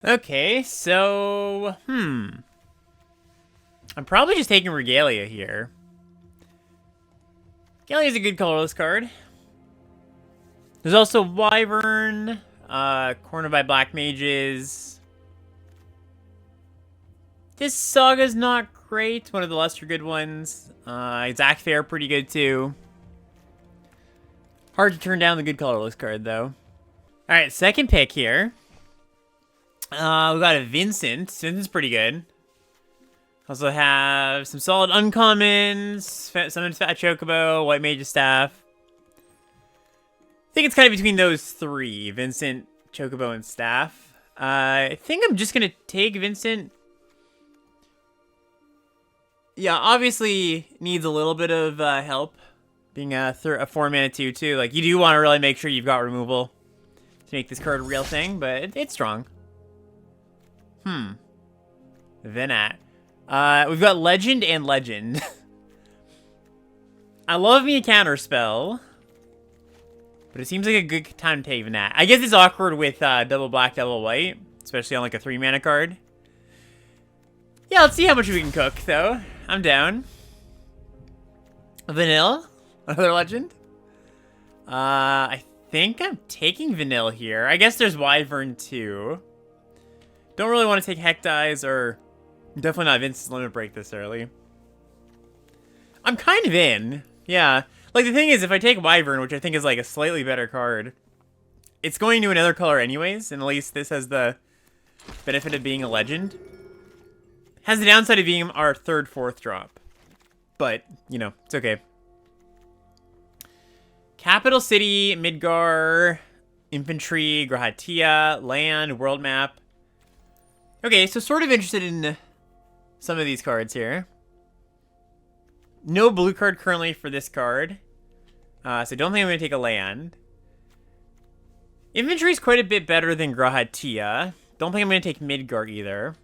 Okay, so... I'm probably just taking Regalia here. Regalia is a good colorless card. There's also Wyvern, cornered by Black Mages. This Saga's not great, one of the lesser good ones. Zac Fair, pretty good too. Hard to turn down the good colorless card, though. Alright, second pick here. We got a Vincent. Vincent's pretty good. Also have some solid uncommons. Summoned Fat Chocobo, White Mage's Staff. I think it's kind of between those three. Vincent, Chocobo, and Staff. I think I'm just going to take Vincent. Yeah, obviously needs a little bit of help. Being a 4-mana 2/2. Like, you do want to really make sure you've got removal to make this card a real thing, but it's strong. Venat. We've got Legend and Legend. I love me a counter spell, but it seems like a good time to take Venat. I guess it's awkward with double black, double white, especially on like a 3-mana card. Yeah, let's see how much we can cook, though. I'm down. Vanille, another Legend. I think I'm taking Vanille here. I guess there's Wyvern too. Don't really want to take Hectize or definitely not Vincent's Limit Break this early. I'm kind of in. Yeah. Like, the thing is, if I take Wyvern, which I think is like a slightly better card, it's going to another color anyways, and at least this has the benefit of being a Legend. Has the downside of being our 3rd, 4th drop. But, you know, it's okay. Capital City, Midgar, Infantry, Grahatia, Land, World Map. Okay, so sort of interested in some of these cards here. No blue card currently for this card. So don't think I'm going to take a land. Infantry is quite a bit better than Grahatia. Don't think I'm going to take Midgar either.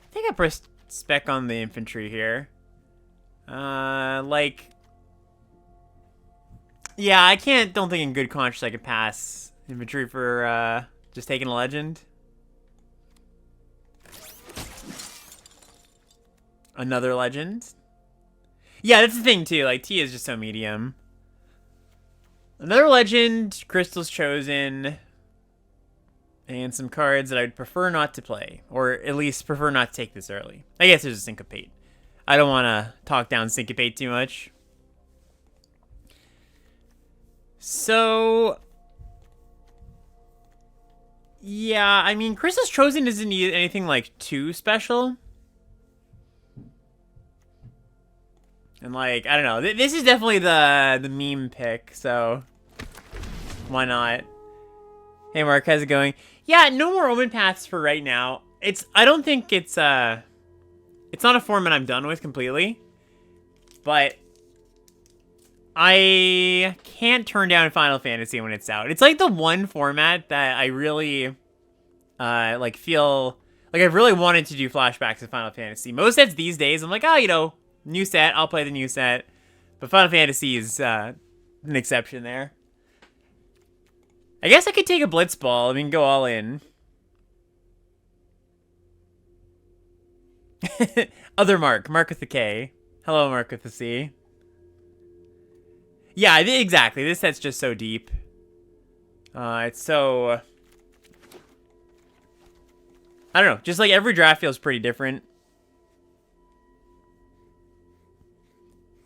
I think I pressed spec on the infantry here. Like... Yeah, don't think in good conscience I could pass infantry for, just taking a Legend. Another Legend. Yeah, that's the thing, too. Like, T is just so medium. Another Legend, Crystal's Chosen, and some cards that I'd prefer not to play. Or at least prefer not to take this early. I guess there's a Syncopate. I don't want to talk down Syncopate too much. So... yeah, I mean, Crystal's Chosen doesn't need anything, like, too special. And, like, I don't know. This is definitely the meme pick, so why not? Hey, Mark, how's it going? Yeah, no more Omen Paths for right now. I don't think it's not a format I'm done with completely. But I can't turn down Final Fantasy when it's out. It's like the one format that I really like feel like I've really wanted to do flashbacks of Final Fantasy. Most sets these days, I'm like, oh, you know, new set, I'll play the new set. But Final Fantasy is an exception there. I guess I could take a Blitzball. I mean, go all in. Other Mark with the K. Hello, Mark with the C. Yeah, exactly. This set's just so deep. It's so... I don't know. Just like every draft feels pretty different.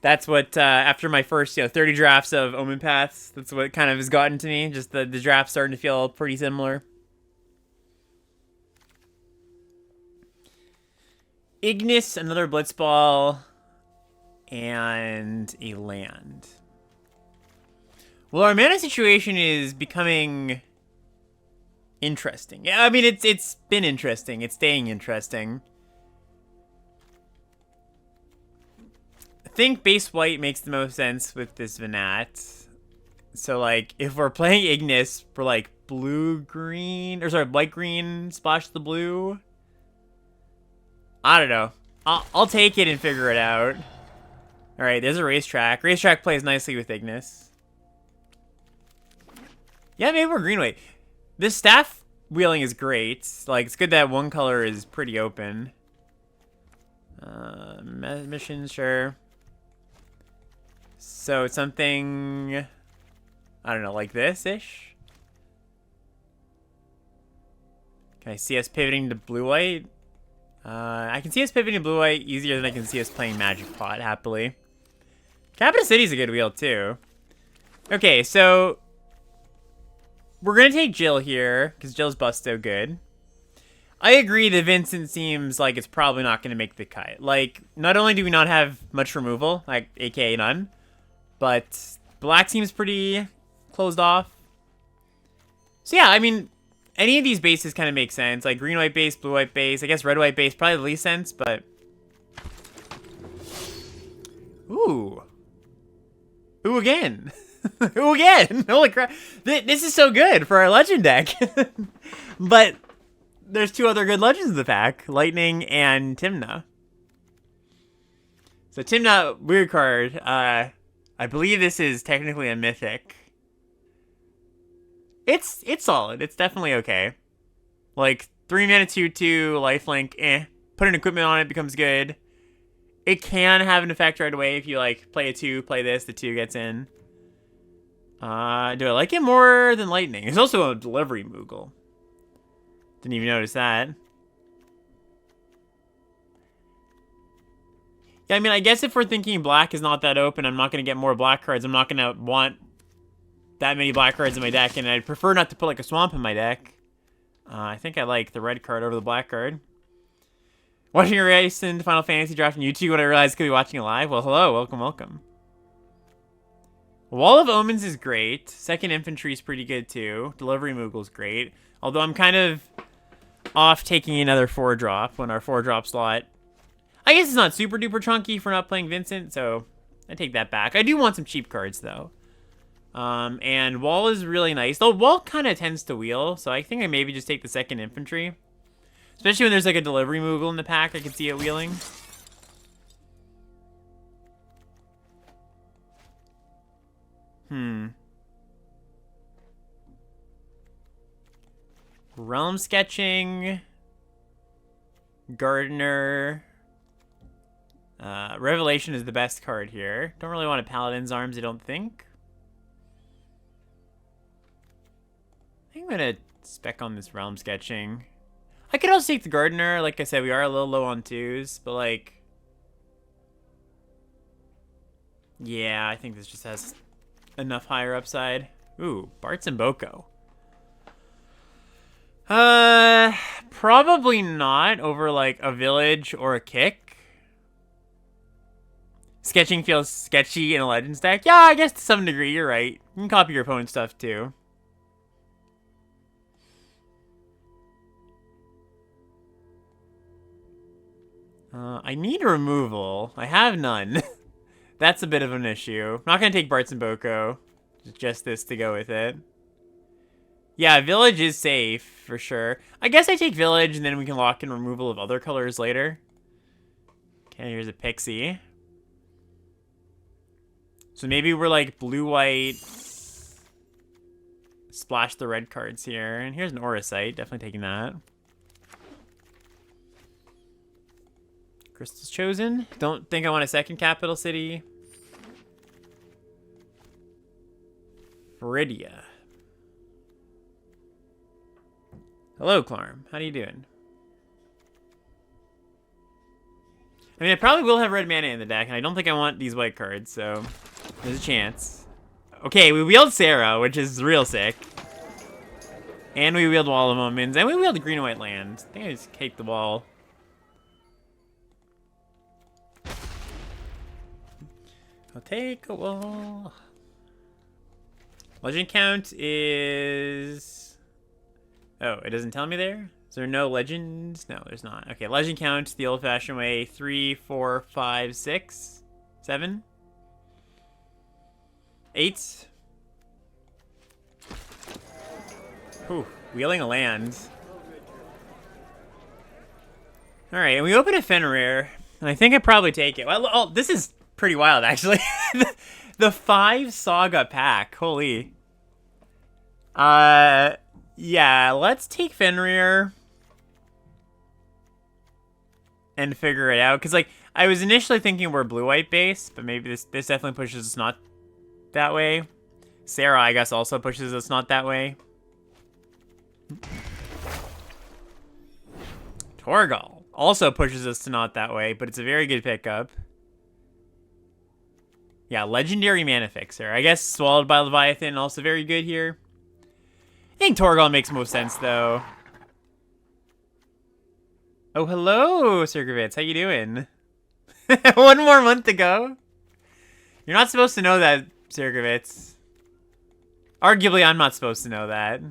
That's what, after my first, 30 drafts of Omen Paths, that's what kind of has gotten to me. Just the draft starting to feel pretty similar. Ignis, another Blitzball, and a land. Well, our mana situation is becoming interesting. Yeah, I mean, it's been interesting. It's staying interesting. I think base white makes the most sense with this Venat. So, like, if we're playing Ignis for, like, blue-green, or sorry, white-green, splash the blue. I don't know. I'll take it and figure it out. Alright, there's a Racetrack. Racetrack plays nicely with Ignis. Yeah, maybe we're green white. This staff wheeling is great. Like, it's good that one color is pretty open. Missions, sure. So it's something, I don't know, like this-ish? Can I see us pivoting to blue-white? I can see us pivoting to blue-white easier than I can see us playing Magic Pot, happily. Capital City's a good wheel, too. Okay, so we're going to take Jill here, because Jill's Busto good. I agree that Vincent seems like it's probably not going to make the cut. Like, not only do we not have much removal, like, aka none, but black seems pretty closed off. So yeah, I mean, any of these bases kind of make sense. Like green-white base, blue-white base. I guess red-white base probably the least sense, but... Ooh. Ooh again. Ooh again. Holy crap. This is so good for our legend deck. But there's two other good legends in the pack. Lightning and Tymna. So Tymna, weird card. I believe this is technically a mythic. It's solid. It's definitely okay. Like 3 mana 2/2 lifelink. Put an equipment on it, becomes good. It can have an effect right away if you like play a 2, play this, the 2 gets in. Do I like it more than lightning? There's also a delivery Moogle. Didn't even notice that. Yeah, I mean, I guess if we're thinking black is not that open, I'm not going to get more black cards. I'm not going to want that many black cards in my deck, and I'd prefer not to put, like, a swamp in my deck. I think I like the red card over the black card. Watching your race in Final Fantasy draft on YouTube when I realized I could be watching it live. Well, hello. Welcome, welcome. Wall of Omens is great. Second Infantry is pretty good, too. Delivery Moogle's great. Although I'm kind of off taking another 4-drop when our 4-drop slot... I guess it's not super duper chunky for not playing Vincent, so I take that back. I do want some cheap cards, though. And Wall is really nice. Though Wall kind of tends to wheel, so I think I maybe just take the second Infantry. Especially when there's like a delivery Moogle in the pack, I can see it wheeling. Realm Sketching. Gardener. Revelation is the best card here. Don't really want a Paladin's Arms, I don't think. I think I'm gonna spec on this Realm Sketching. I could also take the Gardener. Like I said, we are a little low on 2s, but like... Yeah, I think this just has enough higher upside. Ooh, Bart's and Boko. Probably not over like a village or a kick. Sketching feels sketchy in a Legends deck. Yeah, I guess to some degree, you're right. You can copy your opponent's stuff too. I need a removal. I have none. That's a bit of an issue. I'm not going to take Bart's and Boko. Just this to go with it. Yeah, Village is safe, for sure. I guess I take Village, and then we can lock in removal of other colors later. Okay, here's a Pixie. So maybe we're like blue-white. Splash the red cards here. And here's an Auracite. Definitely taking that. Crystal's chosen. Don't think I want a second capital city. Viridia. Hello, Clarm. How you doing? I mean, I probably will have red mana in the deck, and I don't think I want these white cards, so there's a chance. Okay, we wheeled Sarah, which is real sick. And we wheeled Wall of Omens, and we wheeled the green and white land. I think I just caked the wall. I'll take a wall. Legend count is... Oh, it doesn't tell me there? Is there no legends? No, there's not. Okay, legend count the old-fashioned way. 3, 4, 5, 6, 7, 8. Whew, wheeling a land. Alright, and we open a Fenrir, and I think I probably take it. Well, oh, this is pretty wild, actually. the 5 Saga pack. Holy. Yeah, let's take Fenrir and figure it out. Because, like, I was initially thinking we're blue-white base, but maybe this definitely pushes us not that way. Sarah, I guess, also pushes us not that way. Torgal also pushes us to not that way, but it's a very good pickup. Yeah, Legendary Mana Fixer. I guess Swallowed by Leviathan, also very good here. I think Torgal makes most sense, though. Oh, hello, Circovitz. How you doing? 1 more month to go. You're not supposed to know that, Circovitz. Arguably, I'm not supposed to know that.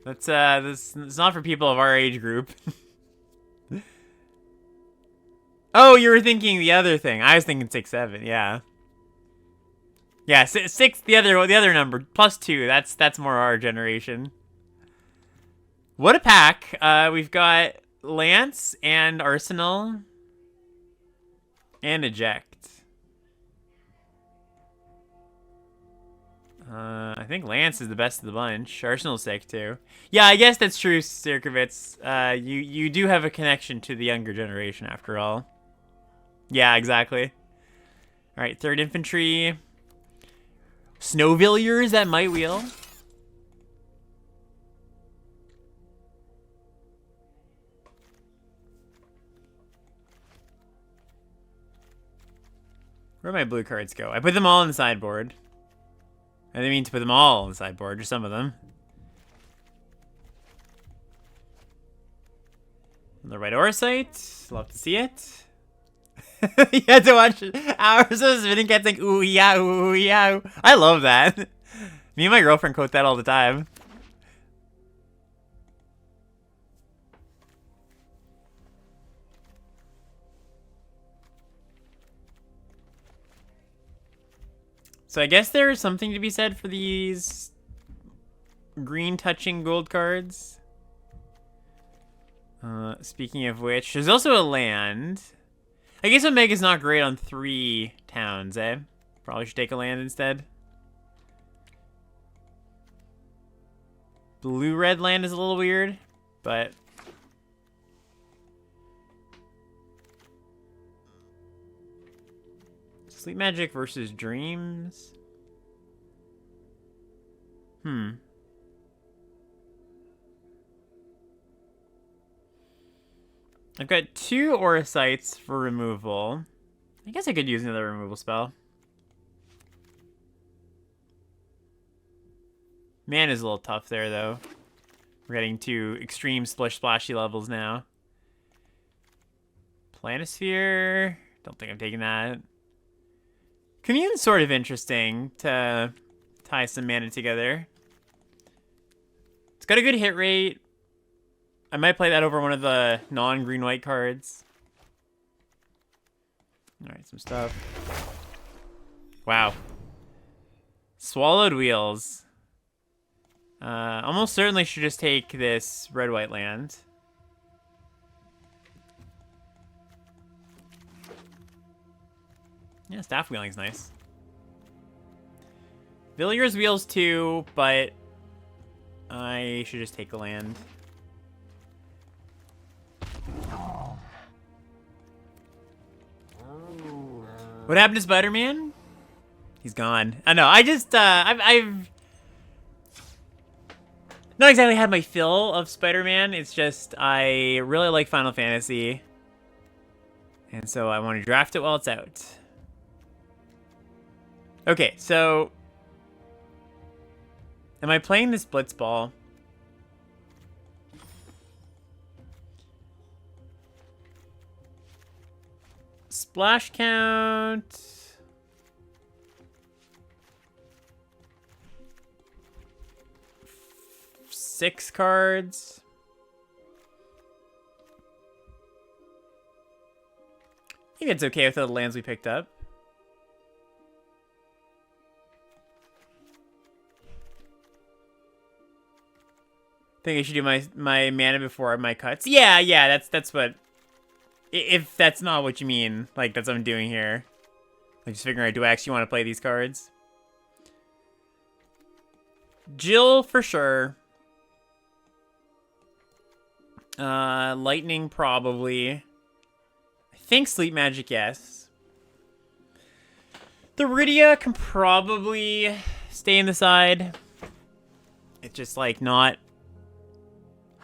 This it's not for people of our age group. Oh, you were thinking the other thing. I was thinking 6-7. Yeah. Yeah, 6. The other number +2. That's more our generation. What a pack! We've got Lance and Arsenal and Eject. I think Lance is the best of the bunch. Arsenal's sick too. Yeah, I guess that's true, Sirkovitz. You do have a connection to the younger generation after all. Yeah, exactly. All right, 3rd Infantry. Snowvilliers that might wheel. Where'd my blue cards go? I put them all on the sideboard. I didn't mean to put them all on the sideboard, just some of them. The Red Orosite. Love to see it. You had to watch hours of spinning cats like ooh yeah, ooh yeah. I love that. Me and my girlfriend quote that all the time. So I guess there is something to be said for these green touching gold cards. Speaking of which, there's also a land. I guess Omega's not great on 3 towns, eh? Probably should take a land instead. Blue-red land is a little weird, but... Sleep Magic versus Dreams? I've got 2 Orosites for removal. I guess I could use another removal spell. Man is a little tough there, though. We're getting to extreme splish-splashy levels now. Planisphere. Don't think I'm taking that. Commune's sort of interesting to tie some mana together. It's got a good hit rate. I might play that over one of the non-green-white cards. Alright, some stuff. Wow. Swallowed Wheels. Almost certainly should just take this red-white land. Yeah, Staff Wheeling's nice. Villiers Wheels too, but I should just take a land. What happened to Spider-Man? He's gone. I know. I just I've not exactly had my fill of Spider-Man. It's just I really like Final Fantasy, and so I want to draft it while it's out. Okay, so am I playing this Blitzball? Splash count. Six cards. I think it's okay with the lands we picked up. Think I should do my mana before my cuts. Yeah, that's what. If that's not what you mean, like that's what I'm doing here. Like just figuring out, do I actually want to play these cards? Jill for sure. Lightning probably. I think sleep magic, yes. The Rydia can probably stay in the side. It's just like not.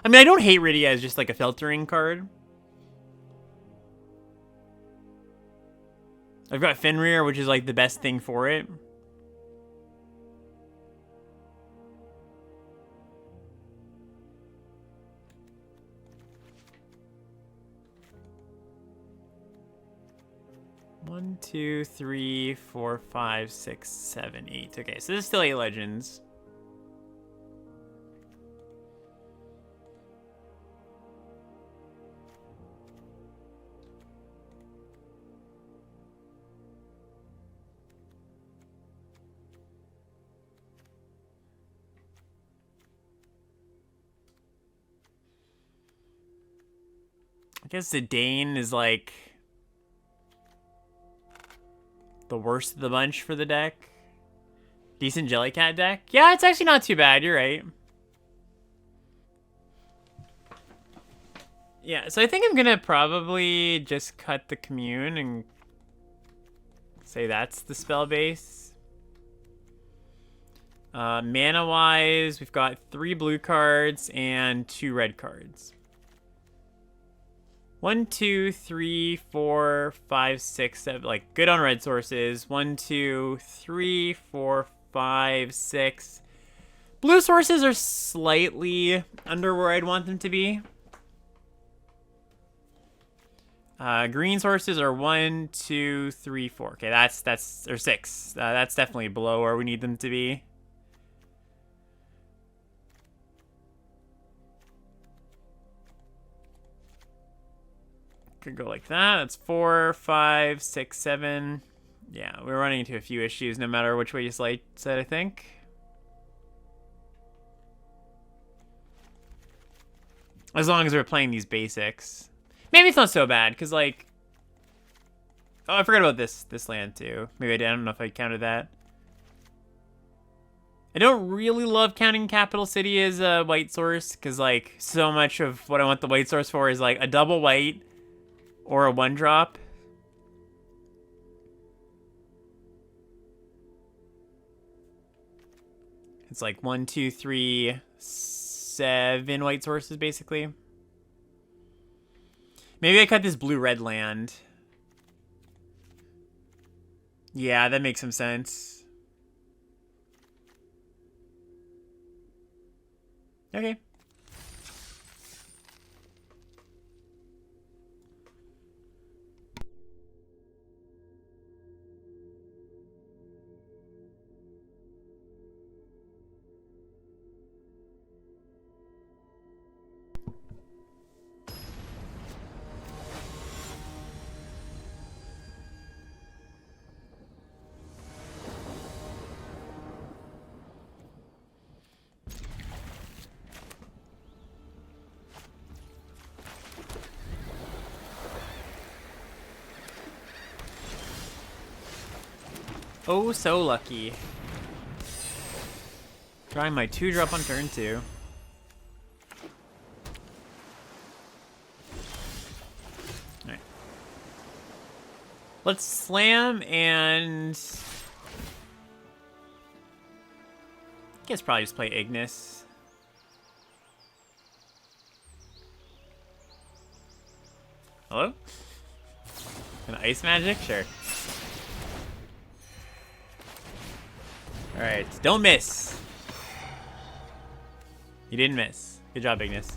I mean, I don't hate Rydia as just like a filtering card. I've got Fenrir, which is like the best thing for it. One, two, three, four, five, six, seven, eight. Okay, so this is still 8 legends. I guess the Dane is like the worst of the bunch for the deck. Decent Jellycat deck. Yeah, it's actually not too bad. You're right. Yeah, so I think I'm gonna probably just cut the commune and say that's the spell base. Mana-wise, we've got 3 blue cards and 2 red cards. 1, 2, 3, 4, 5, 6, 7. Like, good on red sources. 1, 2, 3, 4, 5, 6. Blue sources are slightly under where I'd want them to be. Green sources are 1, 2, 3, 4. Okay, that's or 6. That's definitely below where we need them to be. Could go like that. That's 4, 5, 6, 7. Yeah, we're running into a few issues no matter which way you slice it, I think. As long as we're playing these basics. Maybe it's not so bad, because like... Oh, I forgot about this land too. Maybe I don't know if I counted that. I don't really love counting Capital City as a white source, because like so much of what I want the white source for is like a double white or a 1-drop. It's like 1, 2, 3, 7 white sources basically. Maybe I cut this blue-red land. Yeah, that makes some sense. Okay. Oh, so lucky. Trying my 2-drop on turn 2. Alright. Let's slam and... I guess probably just play Ignis. Hello? An ice magic? Sure. Alright, don't miss. You didn't miss. Good job, Ignis.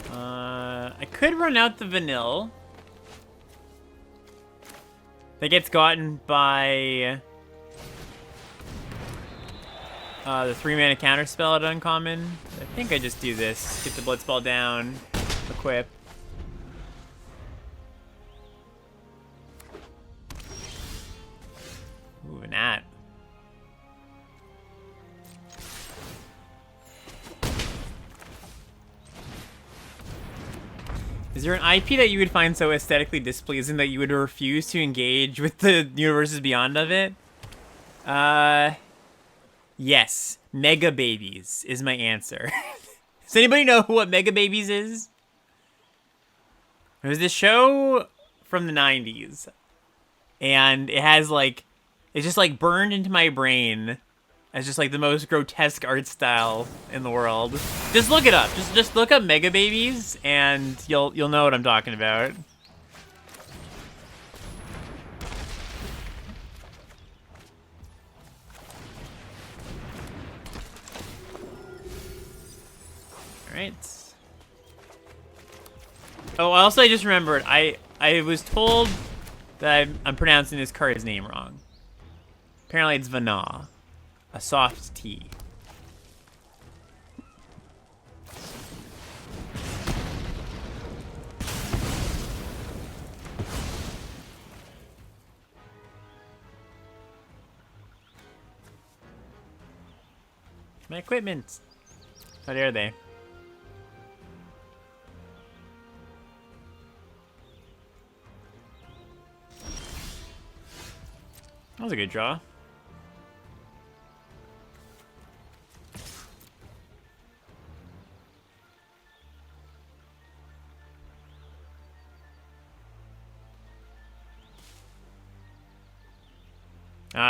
Alright, I could run out the vanilla. That gets gotten by the 3-mana counter spell at uncommon. I think I just do this. Get the Blitzball down, equip. Ooh, an at. Is there an IP that you would find so aesthetically displeasing that you would refuse to engage with the universes beyond of it? Yes. Mega Babies is my answer. Does anybody know what Mega Babies is? It was this show from the 90s. And it has, like... It's just, like, burned into my brain as just, like, the most grotesque art style in the world. Just look it up. Just look up Mega Babies, and you'll know what I'm talking about. Alright. Oh, also, I just remembered. I was told that I'm pronouncing this card's name wrong. Apparently, it's Vana. A soft T. My equipment. How dare they? That was a good draw.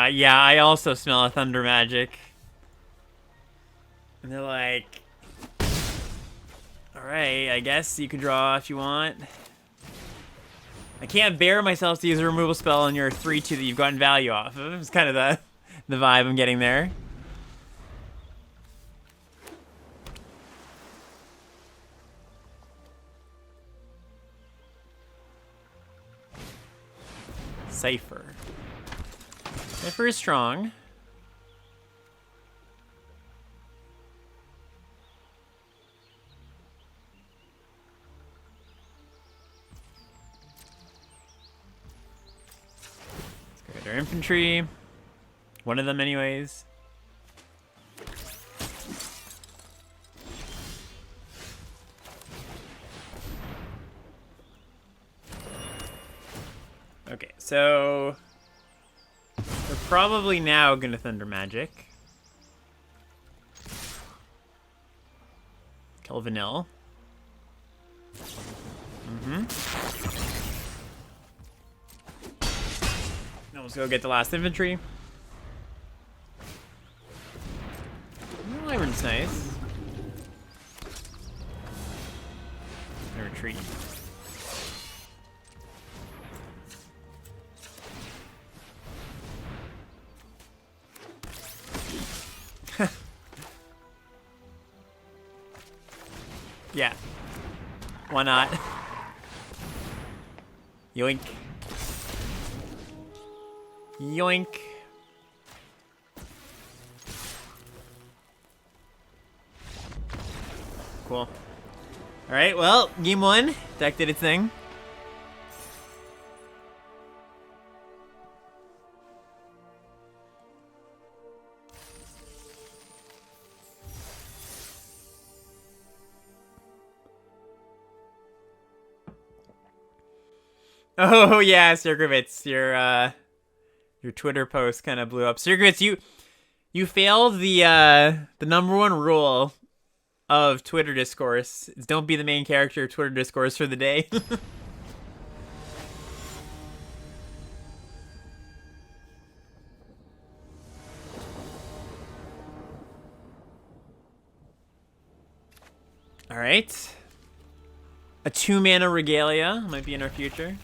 Yeah, I also smell a thunder magic. And they're like, alright, I guess you can draw if you want. I can't bear myself to use a removal spell on your 3-2 that you've gotten value off of. It's kind of the vibe I'm getting there. Cypher. Cypher is strong. Let's go get our infantry. One of them anyways. Okay, so we're probably now gonna Thunder Magic. Kill Vanille. Now let's go get the last infantry. Wyvern's nice. I retreat. Yeah. Why not? Yoink. Yoink. Cool. Alright, well, game one. Deck did its thing. Oh yeah, Sirgovitz, your Twitter post kind of blew up. Sirgovitz, you failed the #1 rule of Twitter discourse. Is don't be the main character of Twitter discourse for the day. All right. A 2-mana Regalia might be in our future.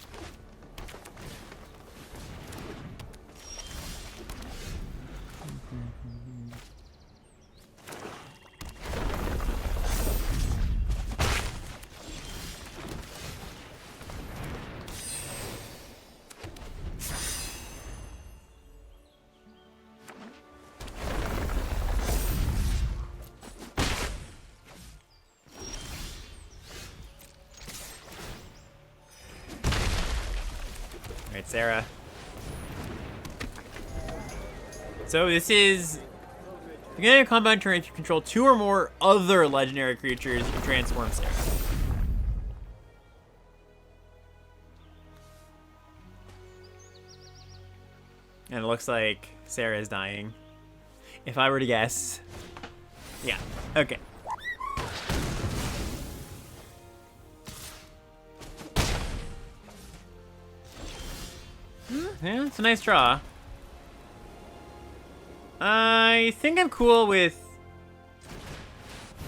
Alright, Sarah. So this is... Beginning a combat turn, if you control 2 or more other legendary creatures, you can transform Sarah. And it looks like Sarah is dying. If I were to guess. Yeah, okay. Yeah, it's a nice draw. I think I'm cool with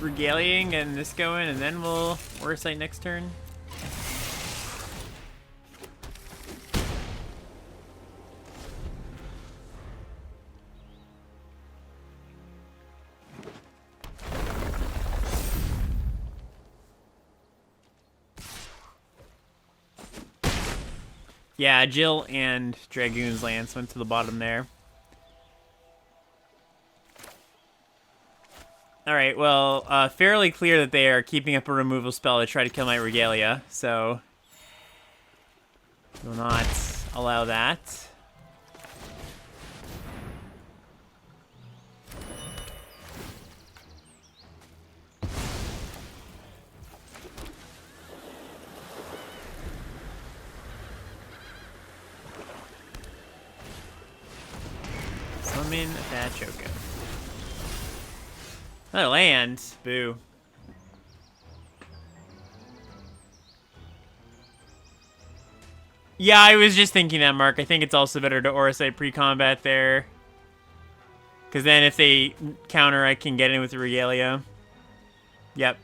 regaliaing and this going, and then we'll Orisight next turn. Yeah, Jill and Dragoon's Lance went to the bottom there. Alright, well, fairly clear that they are keeping up a removal spell to try to kill my Regalia, so will not allow that. Summon that Choco. Another land. Boo. Yeah, I was just thinking that, Mark. I think it's also better to Orisight pre-combat there. Because then if they counter, I can get in with the Regalia. Yep.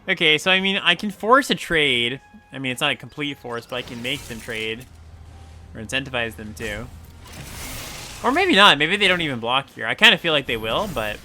Okay, so I mean, I can force a trade. I mean, it's not a complete force, but I can make them trade. Or incentivize them to. Or maybe not. Maybe they don't even block here. I kind of feel like they will, but...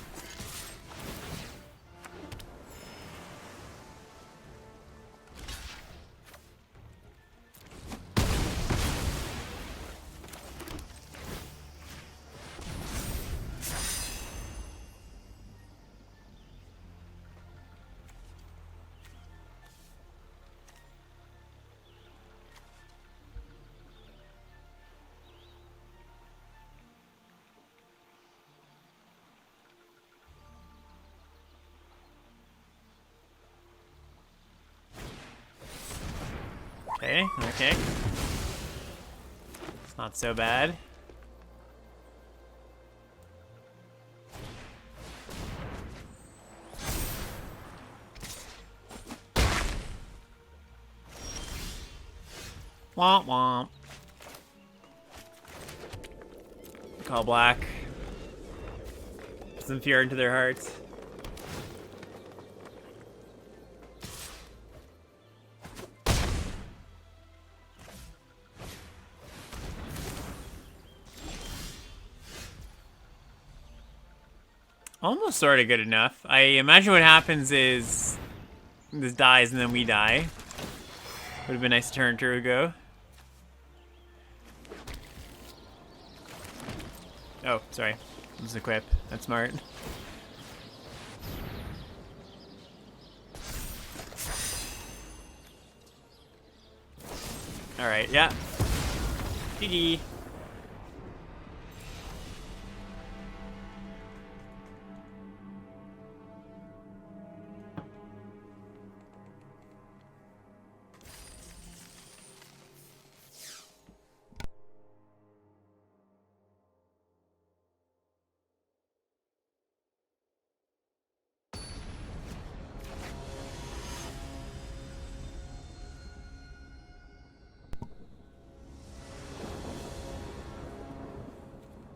Okay, okay. It's not so bad. Womp womp. Call black. Put some fear into their hearts. Almost sort of good enough. I imagine what happens is this dies and then we die. Would have been nice to turn to ago. Oh, sorry. This is equip. That's smart. Alright, yeah. GG.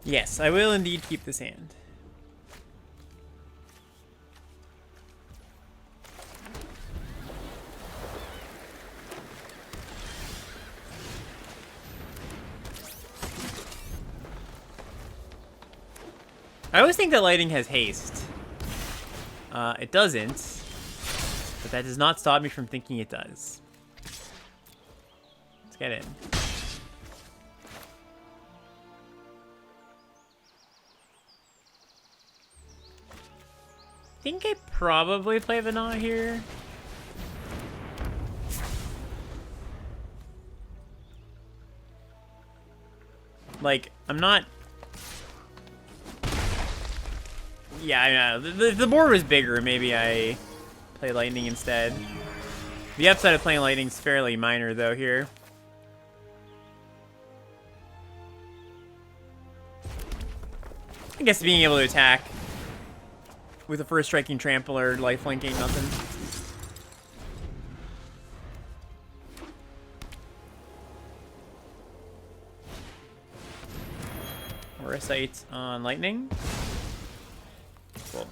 Yes, I will indeed keep this hand. I always think that lighting has haste. It doesn't, but that does not stop me from thinking it does. Let's get in. I think I probably play Vanilla here. Like, I'm not... Yeah, I know. The board was bigger. Maybe I play Lightning instead. The upside of playing Lightning is fairly minor, though, here. I guess being able to attack with a first striking trample or lifelink ain't nothing. Aura Sight on lightning. Cool.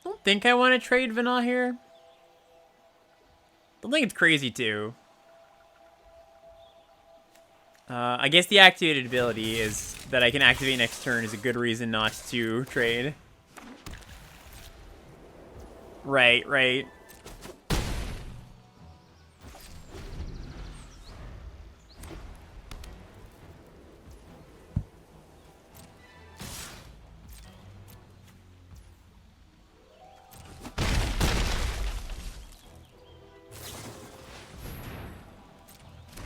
Don't think I want to trade Vanilla here. Don't think it's crazy too. I guess the activated ability is that I can activate next turn is a good reason not to trade. Right, right.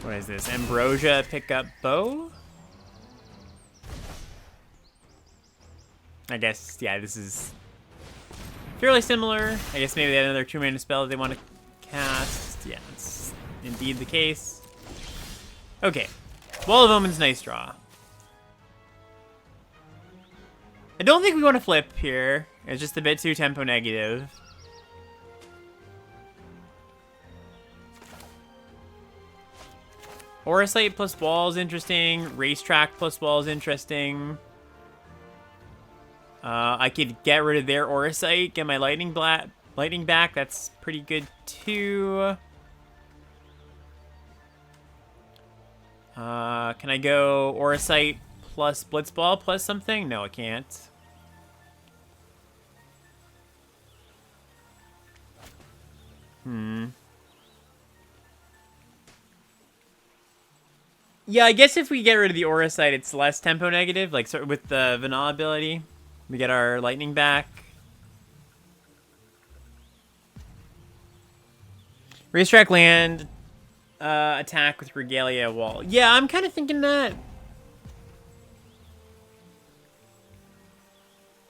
What is this? Ambrosia pick up bow? I guess, yeah, this is fairly similar. I guess maybe they have another 2-mana spell they want to cast. Yeah, it's indeed the case. Okay. Wall of Omens, nice draw. I don't think we want to flip here. It's just a bit too tempo negative. Aura Sight plus wall is interesting. Racetrack plus wall is interesting. I could get rid of their Aura Sight, get my lightning back. That's pretty good too. Can I go Aura Sight plus Blitzball plus something? No, I can't. Yeah, I guess if we get rid of the Aura Sight, it's less tempo negative. Like, so with the Vanilla ability, we get our lightning back. Racetrack land, attack with Regalia wall. Yeah, I'm kind of thinking that. I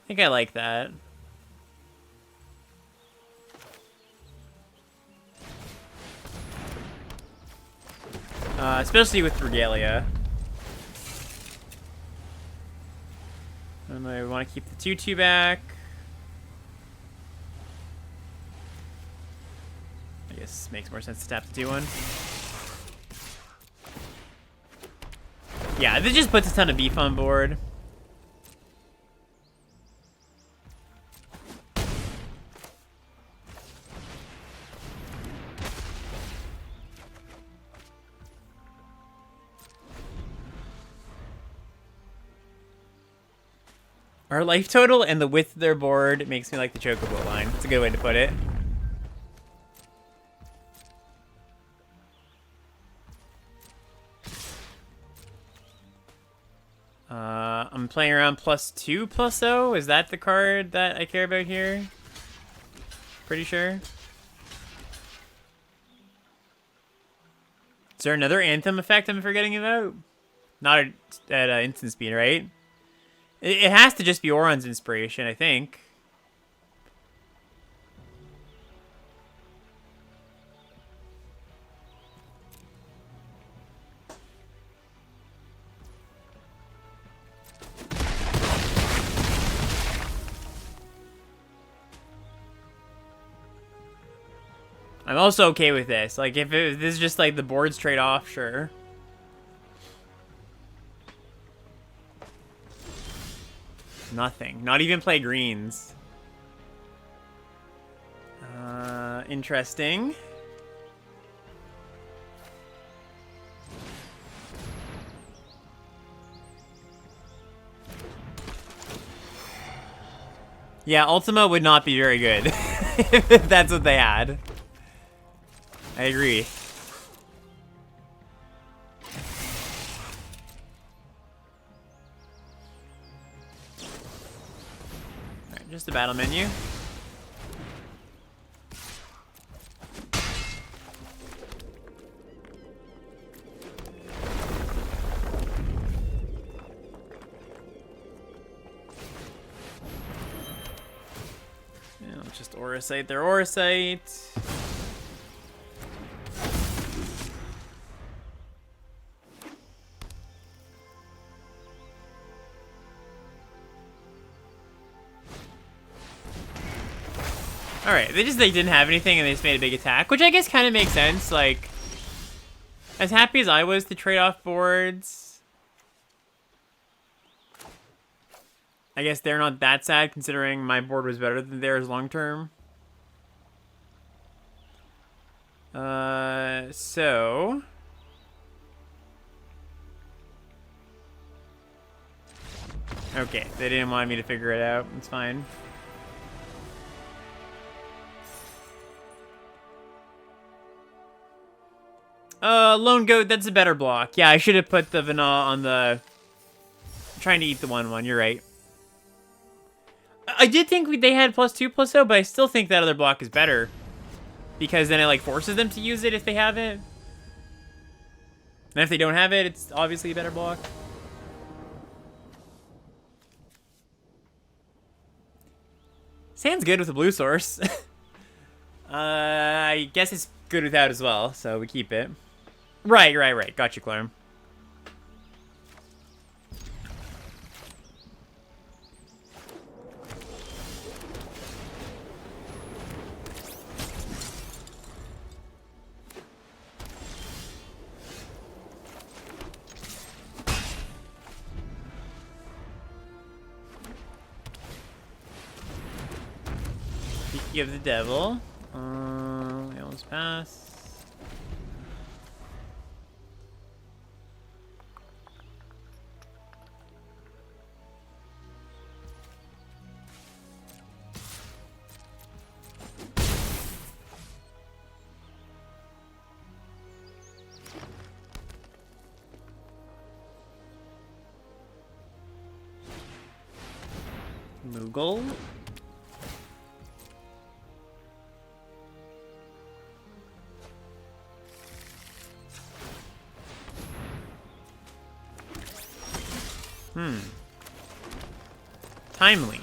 think I like that. Especially with Regalia. And I want to keep the 2/2 back. I guess makes more sense to tap the 2/1. Yeah, this just puts a ton of beef on board. Our life total and the width of their board makes me like the Chocobo line. It's a good way to put it. I'm playing around +2/+0. Is that the card that I care about here? Pretty sure. Is there another Anthem effect I'm forgetting about? Not at instant speed, right? It has to just be Oron's inspiration, I think. I'm also okay with this. Like, if this is just like the boards trade off, sure. Nothing. Not even play greens. Interesting. Yeah, Ultima would not be very good if that's what they had. I agree. Alright, just the battle menu. Just Auracite their Auracite. Alright, they didn't have anything and they just made a big attack, which I guess kind of makes sense. Like, as happy as I was to trade off boards, I guess they're not that sad considering my board was better than theirs long term. So... Okay, they didn't want me to figure it out. It's fine. Lone Goat, that's a better block. Yeah, I should have put the Vanilla on the... I'm trying to eat the 1/1, you're right. I did think they had +2/+0, but I still think that other block is better. Because then it, like, forces them to use it if they have it. And if they don't have it, it's obviously a better block. Sand's good with a blue source. I guess it's good without as well, so we keep it. Right. Got you, Clarm. Peaky of the Devil. We almost passed. Moogle. Timely.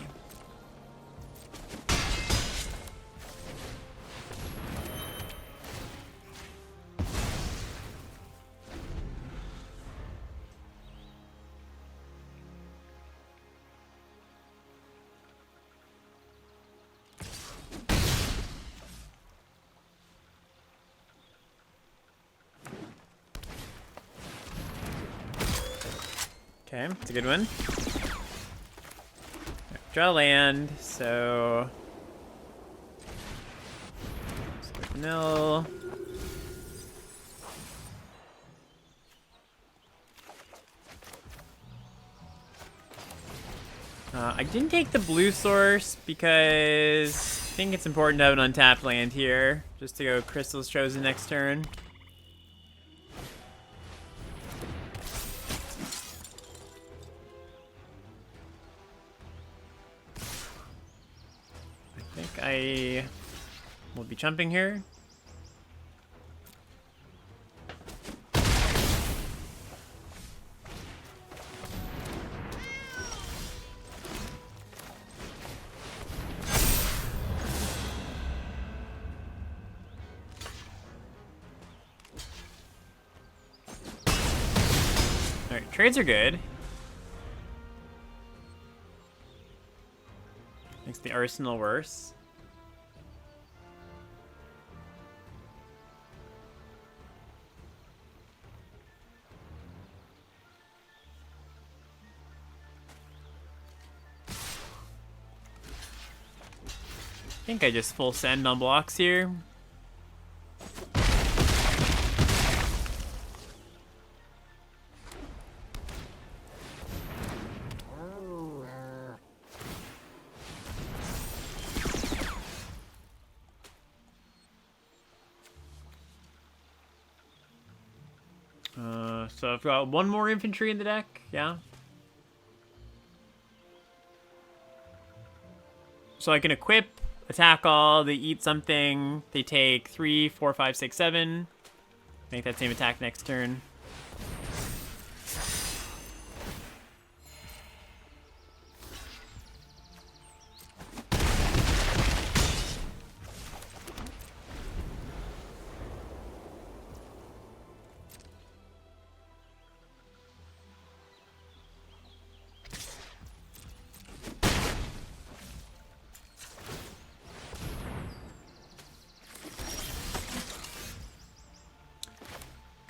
Okay, it's a good one. Draw land, so... Nil. I didn't take the blue source because I think it's important to have an untapped land here, just to go Crystal's Chosen next turn. I will be jumping here. Alright, trades are good. Makes the arsenal worse. I think I just full send on blocks here. So I've got one more infantry in the deck, yeah. So I can equip, attack all, they eat something, they take 3, 4, 5, 6, 7. Make that same attack next turn.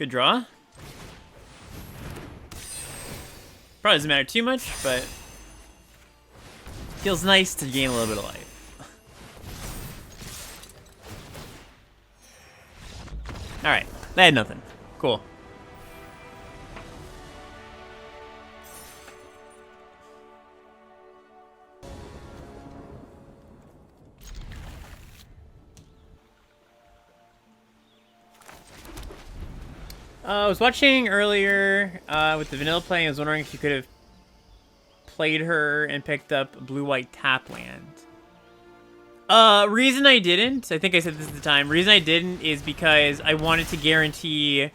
Good draw. Probably doesn't matter too much, but feels nice to gain a little bit of life. Alright, I had nothing. Cool. I was watching earlier with the vanilla playing. I was wondering if you could have played her and picked up blue-white tap land. Reason I didn't, I think I said this at the time, reason I didn't is because I wanted to guarantee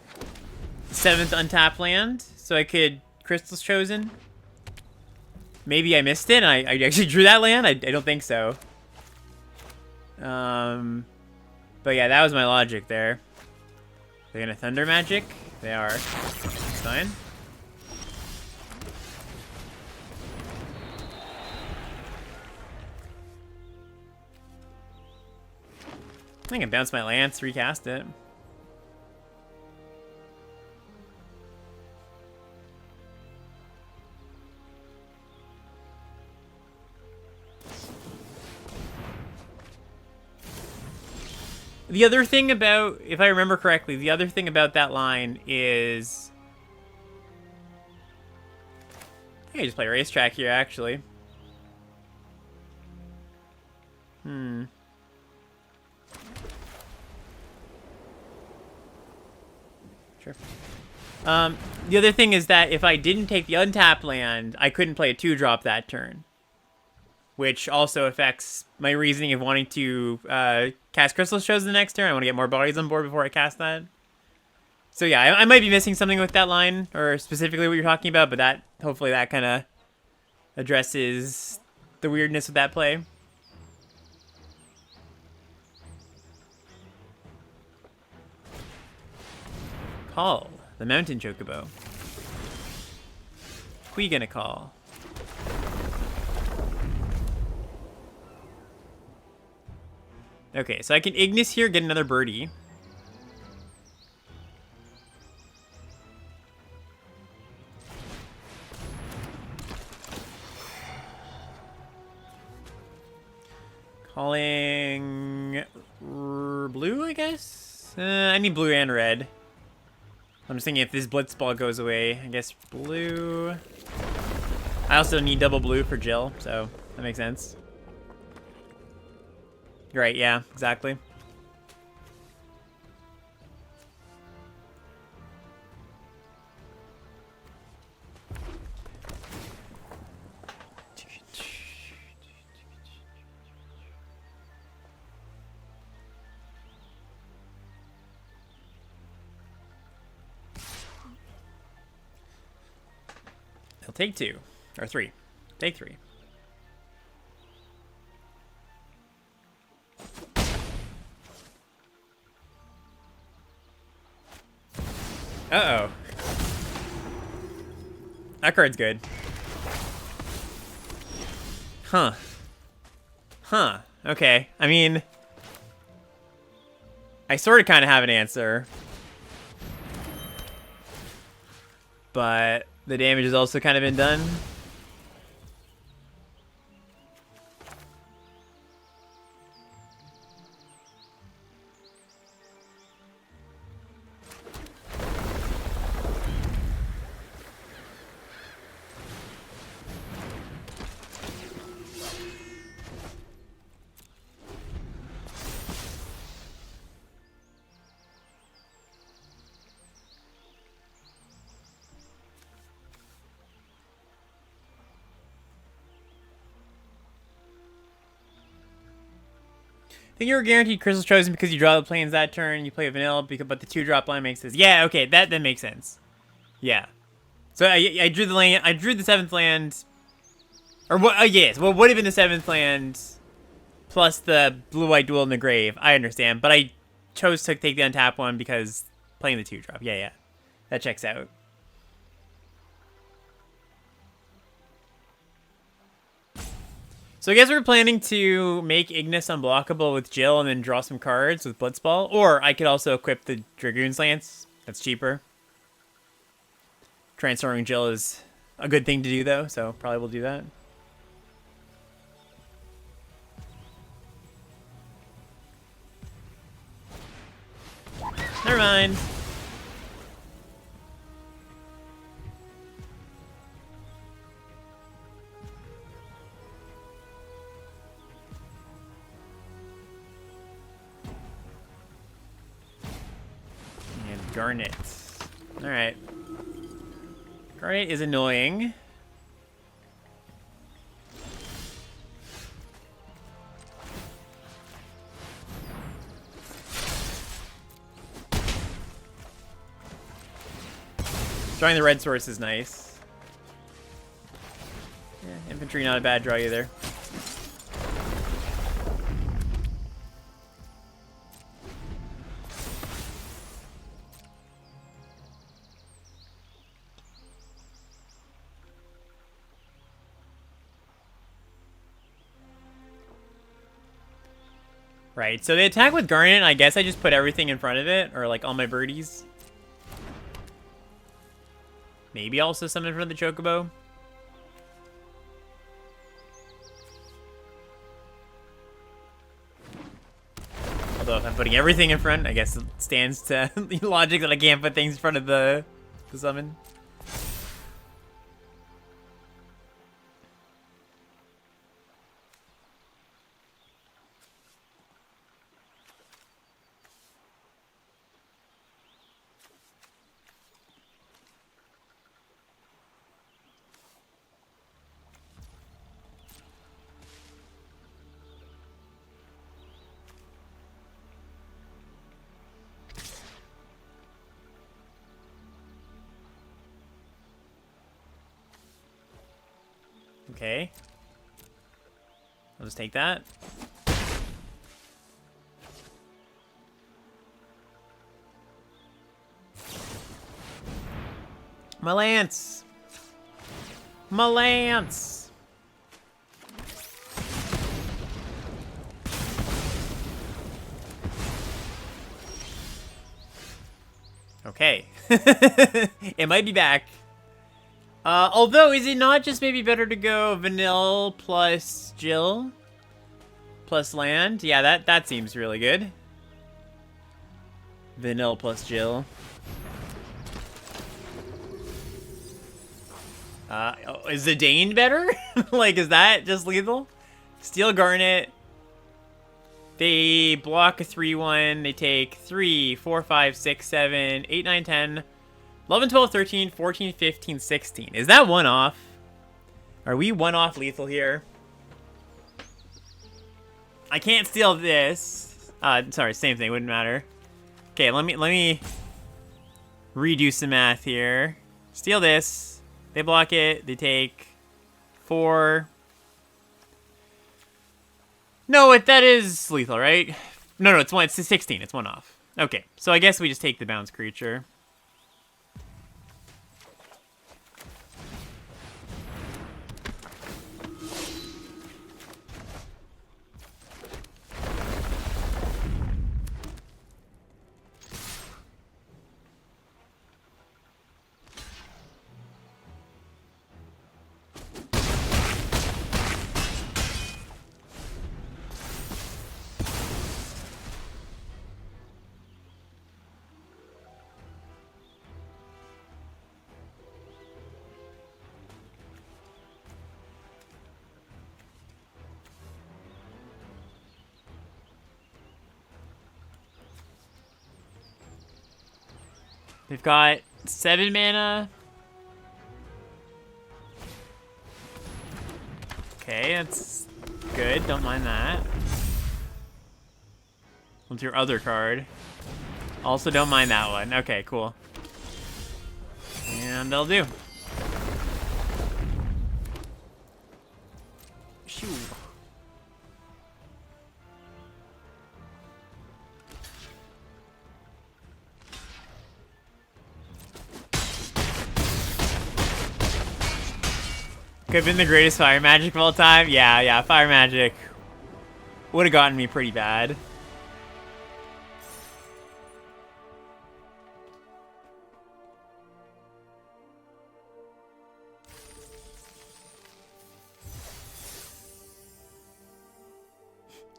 7th untapped land so I could Crystal's Chosen. Maybe I missed it and I actually drew that land. I don't think so. But yeah, that was my logic there. They're gonna Thunder Magic? They are. It's fine. I think I bounce my Lance, recast it. The other thing about, if I remember correctly, the other thing about that line is... I think I just play Racetrack here, actually. Sure. The other thing is that if I didn't take the untapped land, I couldn't play a 2-drop that turn. Which also affects my reasoning of wanting to cast Crystal Chosen the next turn. I want to get more bodies on board before I cast that. So yeah, I might be missing something with that line, or specifically what you're talking about, but that hopefully that kind of addresses the weirdness of that play. Call the Mountain Chocobo. Who you gonna call? Okay, so I can Ignis here, get another birdie. Calling blue, I guess? I need blue and red. I'm just thinking if this Blitzball goes away, I guess blue. I also need double blue for Jill, so that makes sense. Right, yeah, exactly. He'll take 2. Or 3. Take 3. Uh-oh. That card's good. Huh. Huh. Okay. I mean... I sort of kind of have an answer. But the damage has also kind of been done. I think you were guaranteed Crystal Chosen because you draw the planes that turn, you play a vanilla, but the 2-drop line makes this. Yeah, okay, that makes sense. Yeah. So I drew the land, I drew the 7th land, or what? Yes, well, would have been the 7th land plus the blue-white duel in the grave. I understand, but I chose to take the untap one because playing the 2-drop. Yeah, yeah, that checks out. So I guess we're planning to make Ignis unblockable with Jill and then draw some cards with Blitzball. Or I could also equip the Dragoon's Lance That's cheaper. Transforming Jill is a good thing to do, though, so probably we'll do that. Never mind. And Garnet. Alright. Garnet is annoying. Drawing the red source is nice. Yeah, infantry not a bad draw either. Right, so the attack with Garnet, I guess I just put everything in front of it, or like all my birdies. Maybe also summon from the Chocobo. Although if I'm putting everything in front, I guess it stands to logic that I can't put things in front of the summon. Okay. I'll just take that. My lance! My lance! Okay. It might be back. Although, is it not just maybe better to go Vanille plus Jill plus land? Yeah, that seems really good. Vanille plus Jill. Is Zidane better? Like, is that just lethal? Steel Garnet. They block a 3-1. They take 3, 4, 5, 6, 7, 8, 9, 10... 11, 12, 13, 14, 15, 16. Is that one off? Are we one off lethal here? I can't steal this. Sorry, same thing, wouldn't matter. Okay, let me redo some math here. Steal this. They block it. They take 4. No, that is lethal, right? No, it's 16. It's one off. Okay, so I guess we just take the bounce creature. They've got 7 mana. Okay, that's good. Don't mind that. What's your other card? Also don't mind that one. Okay, cool. And that'll do. Shoo. Could have been the greatest fire magic of all time. Yeah, fire magic would have gotten me pretty bad.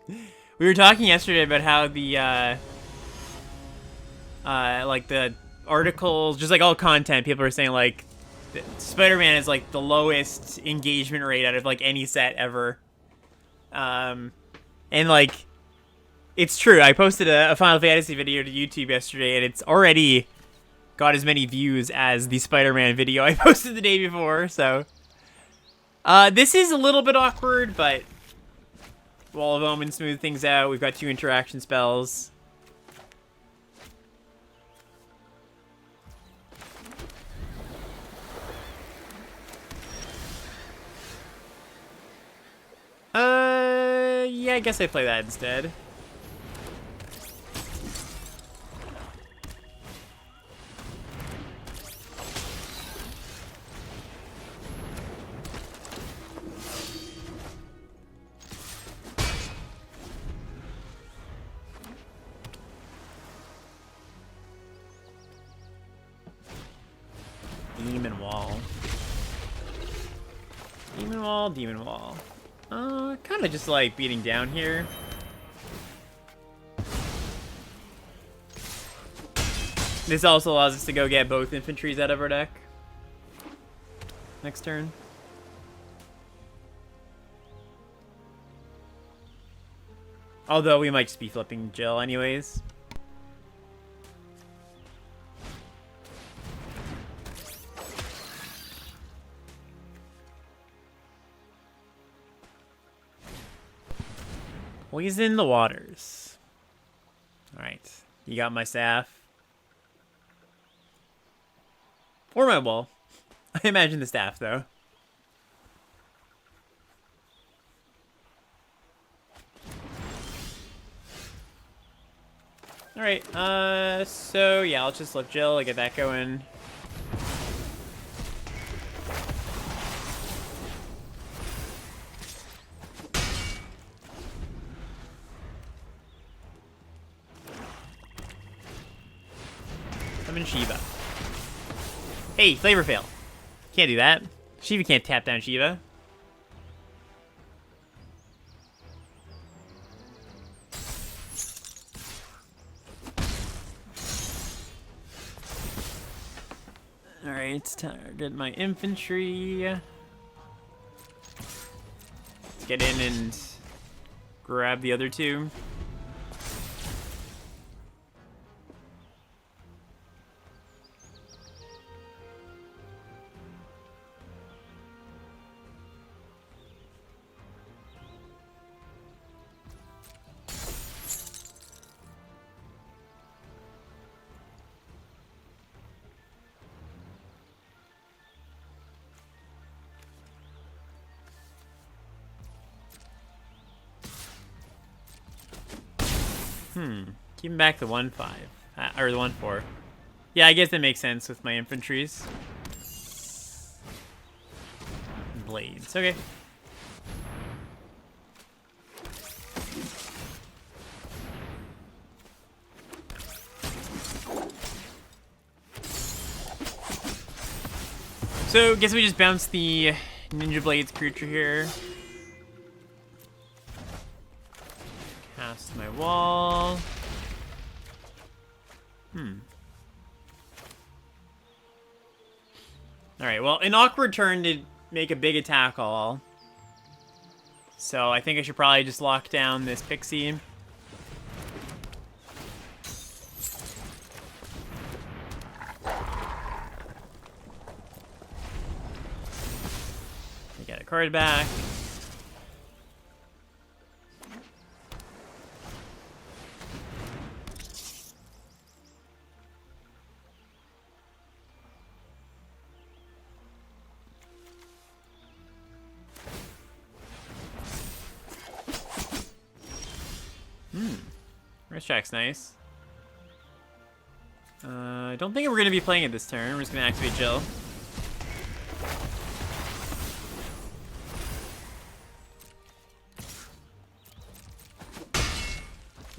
We were talking yesterday about how the like the articles, just like all content, people are saying like Spider-Man is like the lowest engagement rate out of like any set ever. And like, it's true. I posted a Final Fantasy video to YouTube yesterday, and it's already got as many views as the Spider-Man video I posted the day before. So, this is a little bit awkward, but Wall of Omen smooth things out. We've got 2 interaction spells. Yeah, I guess I play that instead. Demon Wall. Demon Wall, Demon Wall. Kind of just like beating down here. This also allows us to go get both infantries out of our deck next turn. Although we might just be flipping Jill anyways. Poison the waters. Alright. You got my staff. Or my wall. I imagine the staff, though. Alright, so yeah, I'll just flip Jill, get that going. Summon Shiva. Hey, flavor fail. Can't do that. Shiva can't tap down Shiva. Alright, target my infantry. Let's get in and grab the other 2. Keep him back the 1-5. Or the 1-4. Yeah, I guess that makes sense with my infantries. Blades. Okay. So, guess we just bounce the Ninja Blades creature here. Cast my wall. Alright, well, an awkward turn to make a big attack all. So I think I should probably just lock down this pixie. I get a card back. Racetrack's nice. I don't think we're going to be playing it this turn. We're just going to activate Jill.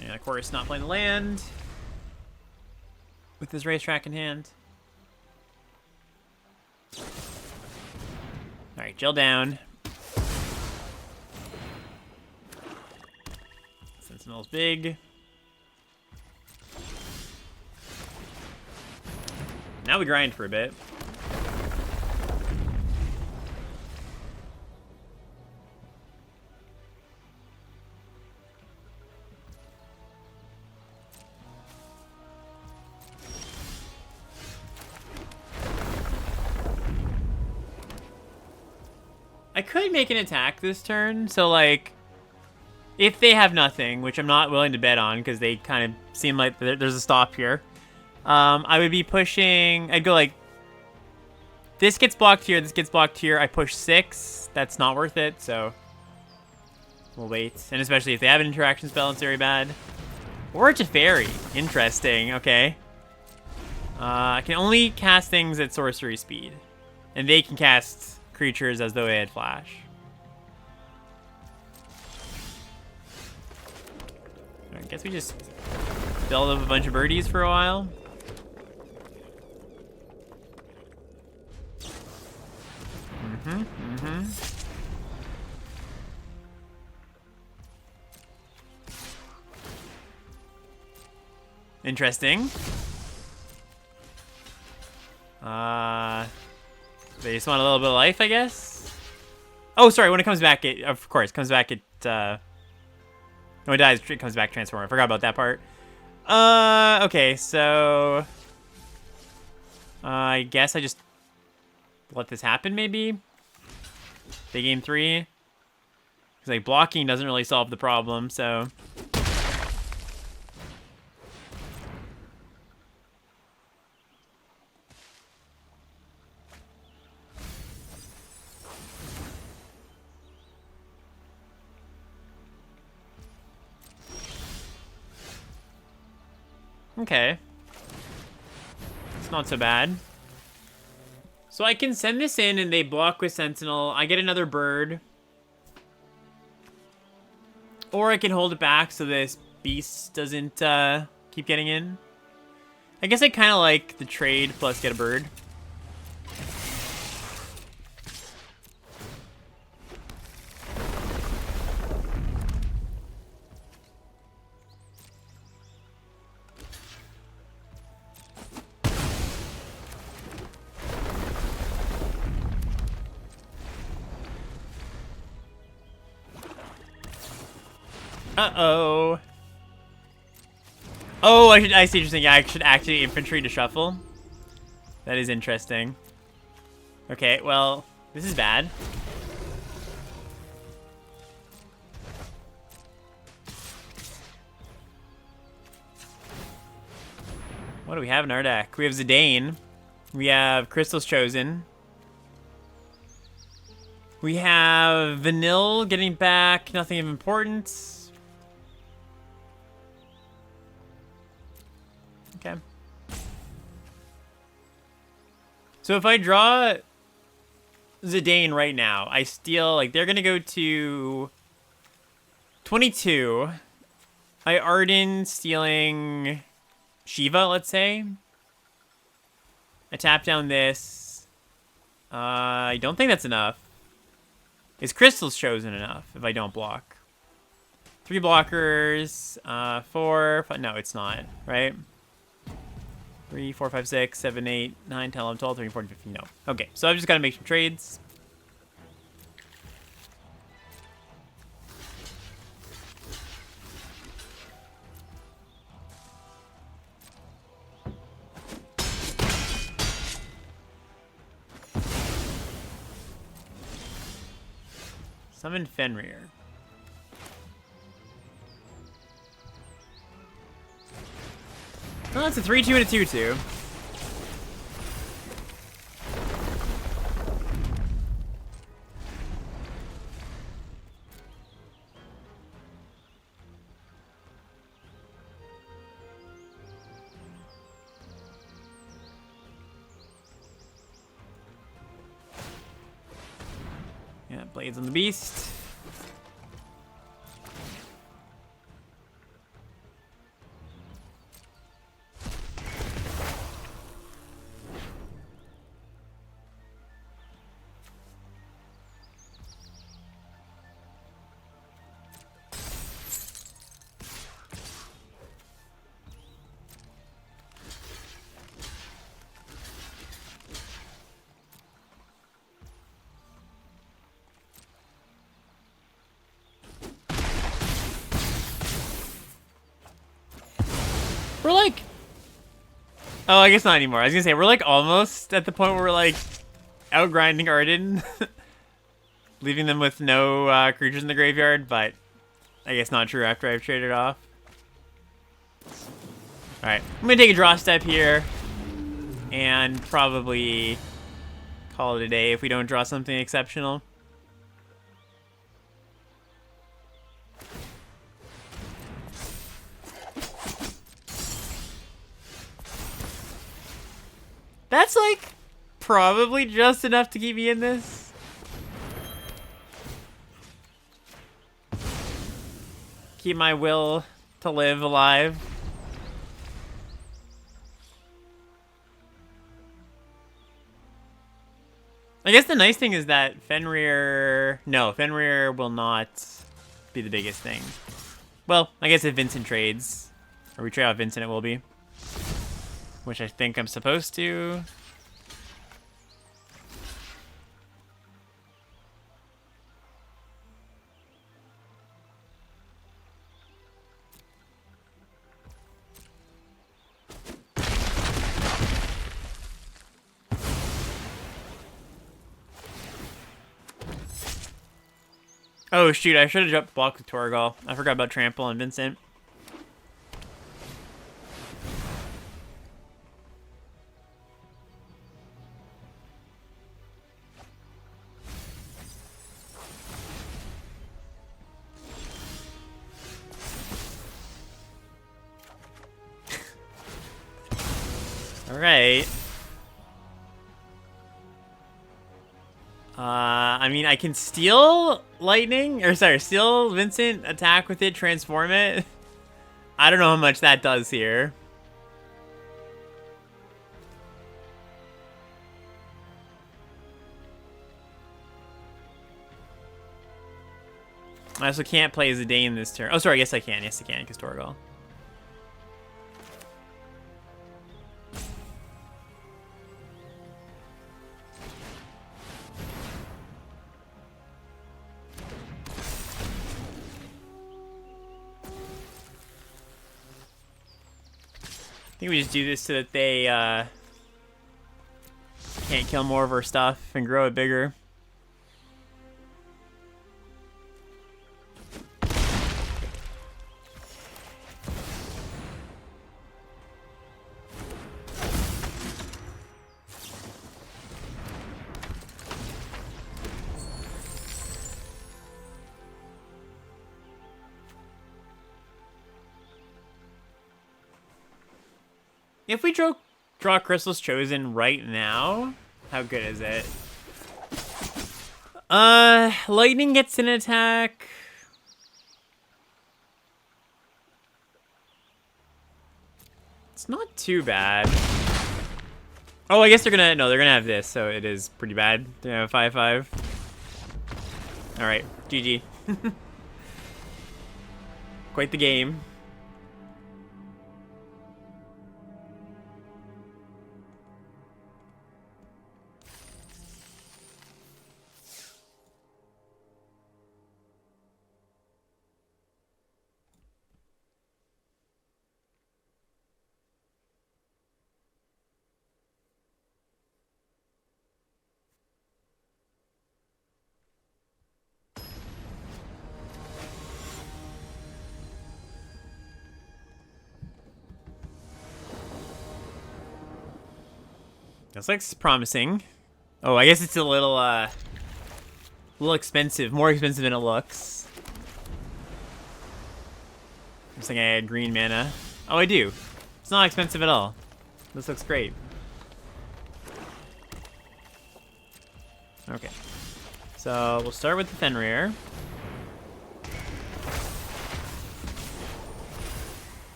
Yeah, of course, not playing the land. With his racetrack in hand. Alright, Jill down. Sentinel's big. Now we grind for a bit. I could make an attack this turn, so like, if they have nothing, which I'm not willing to bet on because they kind of seem like there's a stop here, I would be pushing, I'd go like, this gets blocked here, this gets blocked here, I push 6, that's not worth it, so we'll wait. And especially if they have an interaction spell, it's very bad. Or it's a fairy, interesting, okay. I can only cast things at sorcery speed, and they can cast creatures as though they had flash. I guess we just build up a bunch of birdies for a while. Interesting. They just want a little bit of life, I guess. Oh, sorry. When it comes back, it of course comes back. When it dies, it comes back transform. I forgot about that part. Okay, so I guess I just let this happen. Maybe they game 3. Because like blocking doesn't really solve the problem. So. Okay. It's not so bad. So I can send this in and they block with Sentinel. I get another bird. Or I can hold it back so this beast doesn't keep getting in. I guess I kind of like the trade plus get a bird. Uh-oh. Oh, I see what you're saying. Yeah, I should activate infantry to shuffle. That is interesting. Okay, well, this is bad. What do we have in our deck? We have Zidane. We have Crystal's Chosen. We have Vanille getting back. Nothing of importance. Okay. So if I draw Zidane right now, I steal, like, they're going to go to 22. I Arden stealing Shiva, let's say. I tap down this. I don't think that's enough. Is Crystal's Chosen enough if I don't block? 3 blockers, 4, 5, no, it's not, right? 3, 4, 5, 6, 7, 8, 9, 10, 11, 12, 13, 14, 15, no. Okay, so I've just got to make some trades. Summon Fenrir. Oh, that's a 3-2 and a 2-2. Yeah, Blades on the Beast. We're like... Oh, I guess not anymore. I was gonna say, we're like almost at the point where we're like outgrinding Arden. Leaving them with no creatures in the graveyard, but I guess not true after I've traded off. Alright, I'm gonna take a draw step here. And probably call it a day if we don't draw something exceptional. That's like probably just enough to keep me in this. Keep my will to live alive. I guess the nice thing is that Fenrir... No, Fenrir will not be the biggest thing. Well, I guess if Vincent trades, or we trade out Vincent, it will be. Which I think I'm supposed to. Oh shoot, I should have dropped block with Torgal. I forgot about Trample and Vincent. Alright. I mean, I can steal Lightning, or sorry, steal Vincent, attack with it, transform it. I don't know how much that does here. I also can't play Zidane this turn. Oh, sorry, yes I can. Yes I can, because Torgal. I think we just do this so that they can't kill more of our stuff and grow it bigger. If we draw Crystal's Chosen right now, how good is it? Lightning gets an attack. It's not too bad. Oh, I guess they're gonna have this, so it is pretty bad. They're gonna have 5/5. Alright, GG. Quite the game. This looks promising. Oh, I guess it's a little expensive. More expensive than it looks. Looks like I had green mana. Oh, I do. It's not expensive at all. This looks great. Okay. So, we'll start with the Fenrir.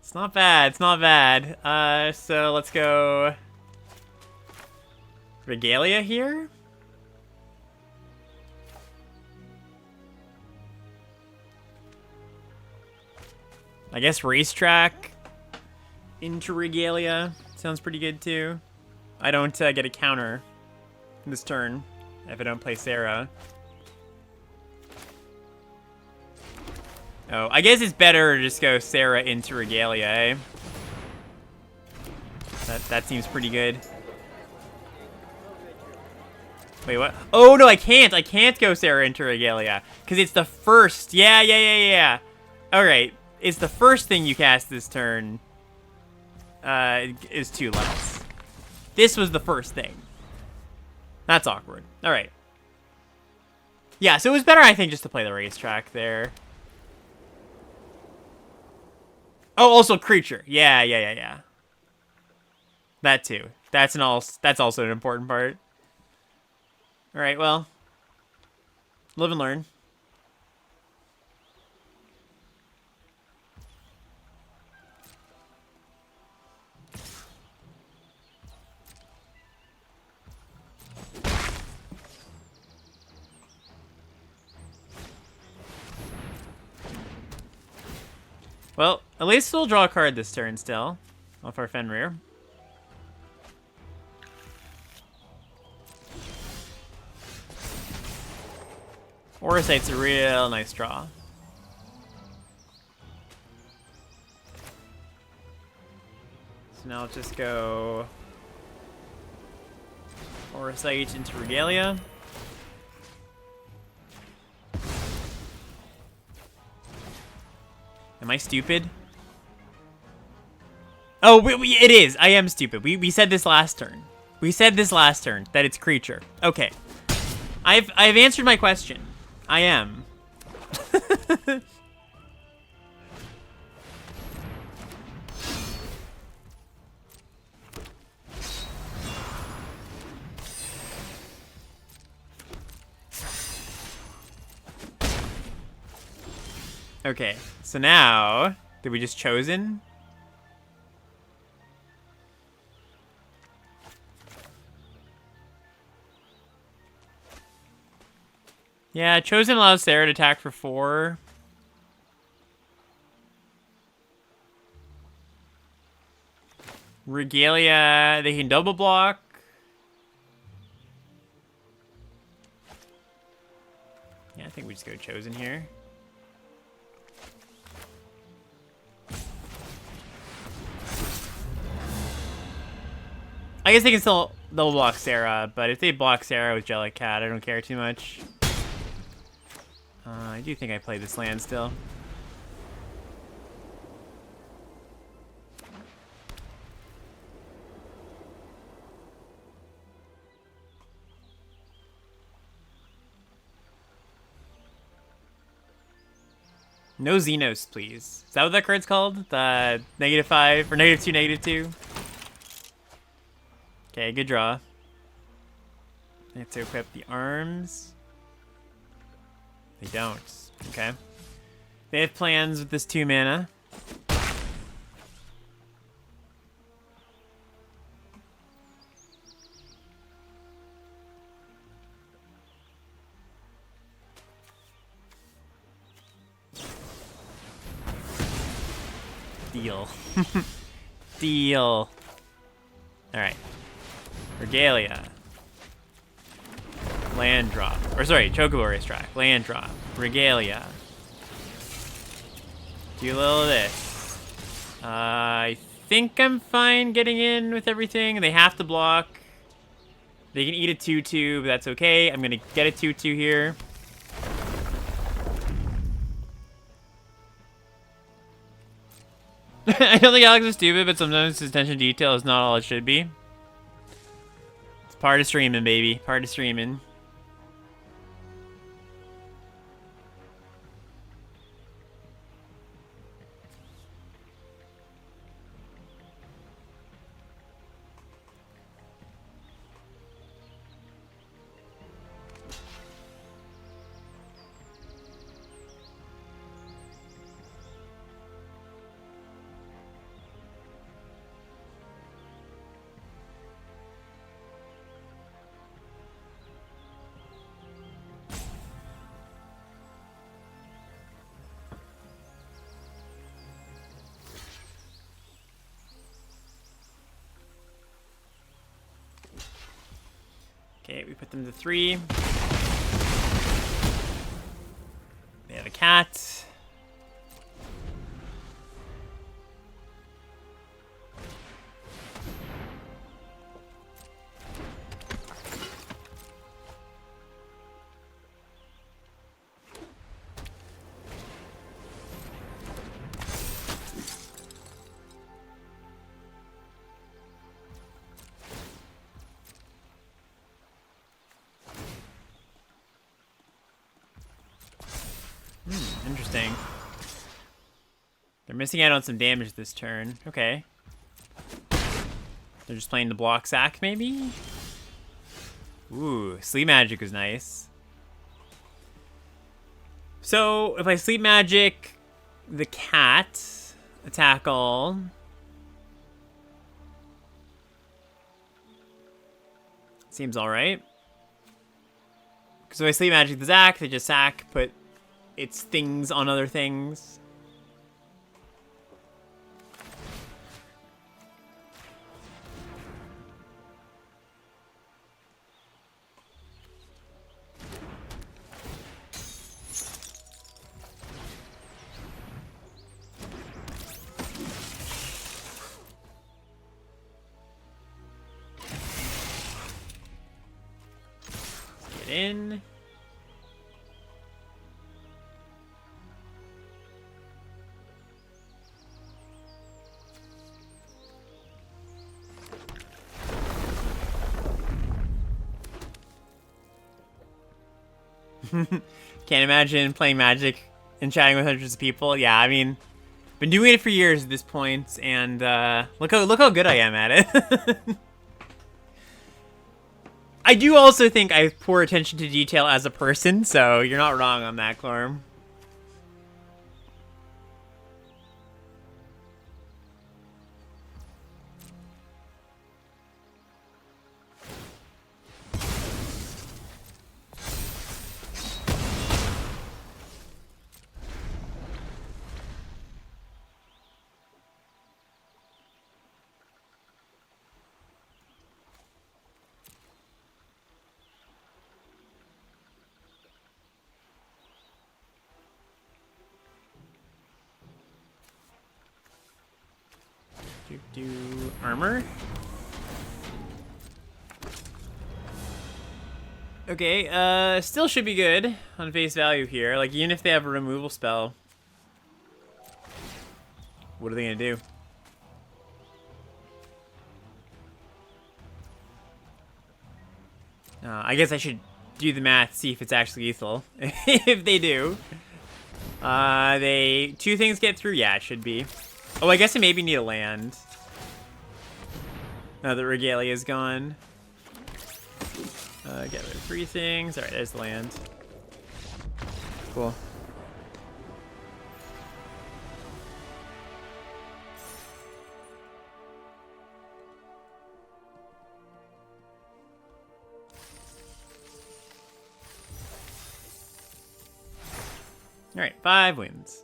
It's not bad, it's not bad. So let's go Regalia here. I guess Racetrack into Regalia sounds pretty good too. I don't get a counter this turn if I don't play Sarah. Oh, I guess it's better to just go Sarah into Regalia, eh? That seems pretty good. Wait, what? Oh, no, I can't. I can't go Sarah into Regalia. Because it's the first. Yeah. Alright. It's the first thing you cast this turn. Is 2 less. This was the first thing. That's awkward. Alright. Yeah, so it was better, I think, just to play the racetrack there. Oh, also creature. Yeah. That too. That's also an important part. All right, well, live and learn. Well, at least we'll draw a card this turn still, off our Fenrir. Oracite's a real nice draw. So now let's just go Oracite into Regalia. Am I stupid? Oh, it is. I am stupid. We said this last turn. We said this last turn that it's creature. Okay. I've answered my question. I am. Okay, so now, did we just chosen? Yeah, chosen allows Sarah to attack for 4. Regalia, they can double block. Yeah, I think we just go chosen here. I guess they can still double block Sarah, but if they block Sarah with Jellicat, I don't care too much. I do think I played this land still. No Xenos, please. Is that what that card's called? The -5 or -2, -2? Okay, good draw. I have to equip the arms. They don't. Okay. They have plans with this 2 mana. Deal. Deal. Alright. Regalia. Land drop. Or sorry, Chocobo Racetrack. Land drop. Regalia. Do a little of this. I think I'm fine getting in with everything. They have to block. They can eat a 2/2, but that's okay. I'm going to get a 2/2 here. I don't think Alex is stupid, but sometimes his attention to detail is not all it should be. It's part of streaming, baby. Part of streaming. Okay, we put them to 3. They have a cat. Interesting. They're missing out on some damage this turn. Okay. They're just playing the block sack, maybe? Ooh, sleep magic was nice. So, if I sleep magic the cat, attack all. Seems alright. Because if I sleep magic the Zac, they just sack, put its things on other things. Get in. Can't imagine playing Magic and chatting with hundreds of people. Yeah, I mean, been doing it for years at this point, and look how good I am at it. I do also think I have poor attention to detail as a person, so you're not wrong on that, Clorm. Do armor. Okay, still should be good on face value here. Like, even if they have a removal spell, what are they gonna do? I guess I should do the math, see if it's actually lethal. If they do. They 2 things get through? Yeah, it should be. Oh, I guess I maybe need a land. Now that Regalia is gone. Get rid of 3 things. Alright, there's the land. Cool. Alright, 5 wins.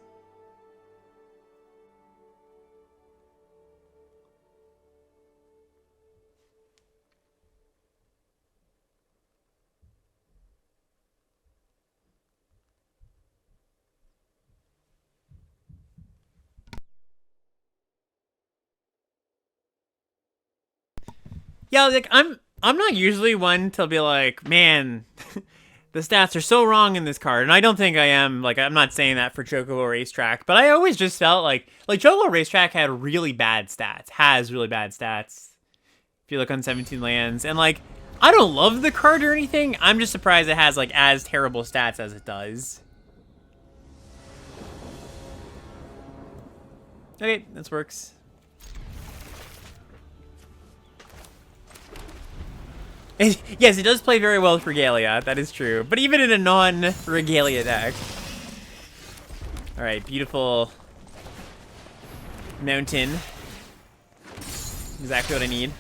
Yeah, like I'm not usually one to be like, man, the stats are so wrong in this card, and I don't think I am. Like, I'm not saying that for Chocobo Racetrack, but I always just felt like Chocobo Racetrack had really bad stats, has really bad stats. If you look on 17 lands, and like, I don't love the card or anything. I'm just surprised it has like as terrible stats as it does. Okay, this works. Yes, it does play very well with Regalia. That is true. But even in a non-Regalia deck. Alright, beautiful mountain. Exactly what I need.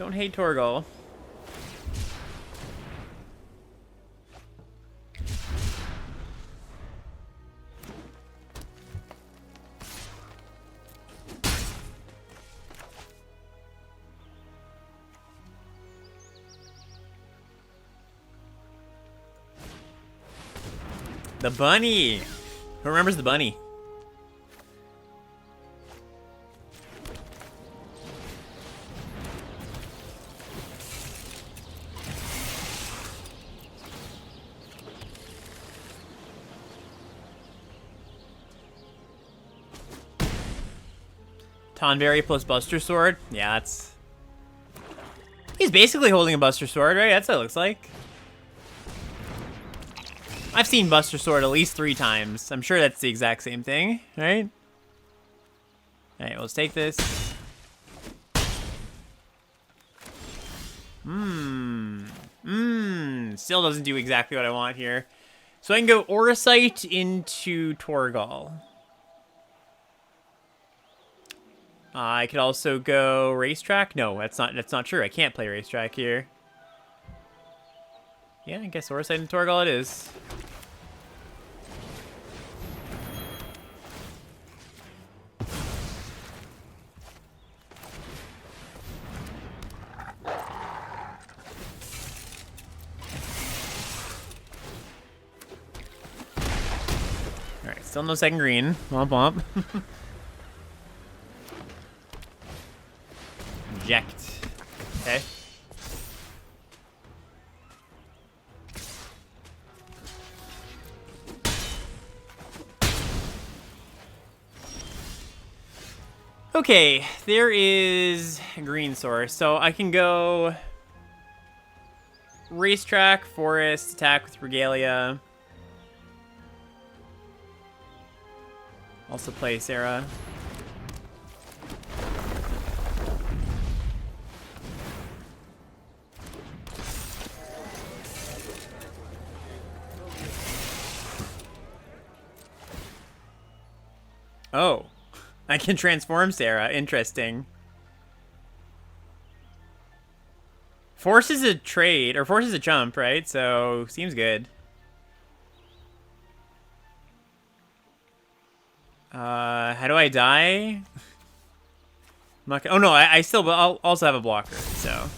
Don't hate Torgal. The bunny! Who remembers the bunny? Tonberry plus Buster Sword? Yeah, that's... He's basically holding a Buster Sword, right? That's what it looks like. I've seen Buster Sword at least 3 times. I'm sure that's the exact same thing, right? Alright, let's take this. Still doesn't do exactly what I want here. So I can go Oracite into Torgal. I could also go Racetrack. No, that's not true. I can't play Racetrack here. Yeah, I guess Oracite and Torgal it is. Alright, still no second green. Womp womp. Eject. Okay. Okay, there is a green source, so I can go Racetrack, Forest, attack with Regalia. Also play Sarah. Oh, I can transform Sarah. Interesting. Force is a trade, or Force is a jump, right? So, seems good. How do I die? I'm not gonna, oh no, I still, I'll also have a blocker, so.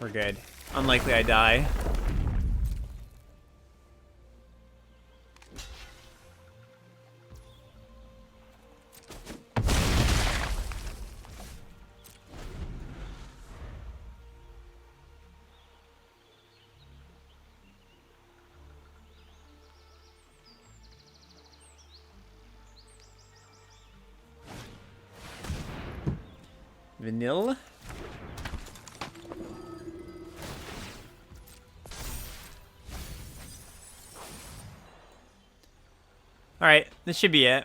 We're good. Unlikely I die. Vanilla. Alright, this should be it.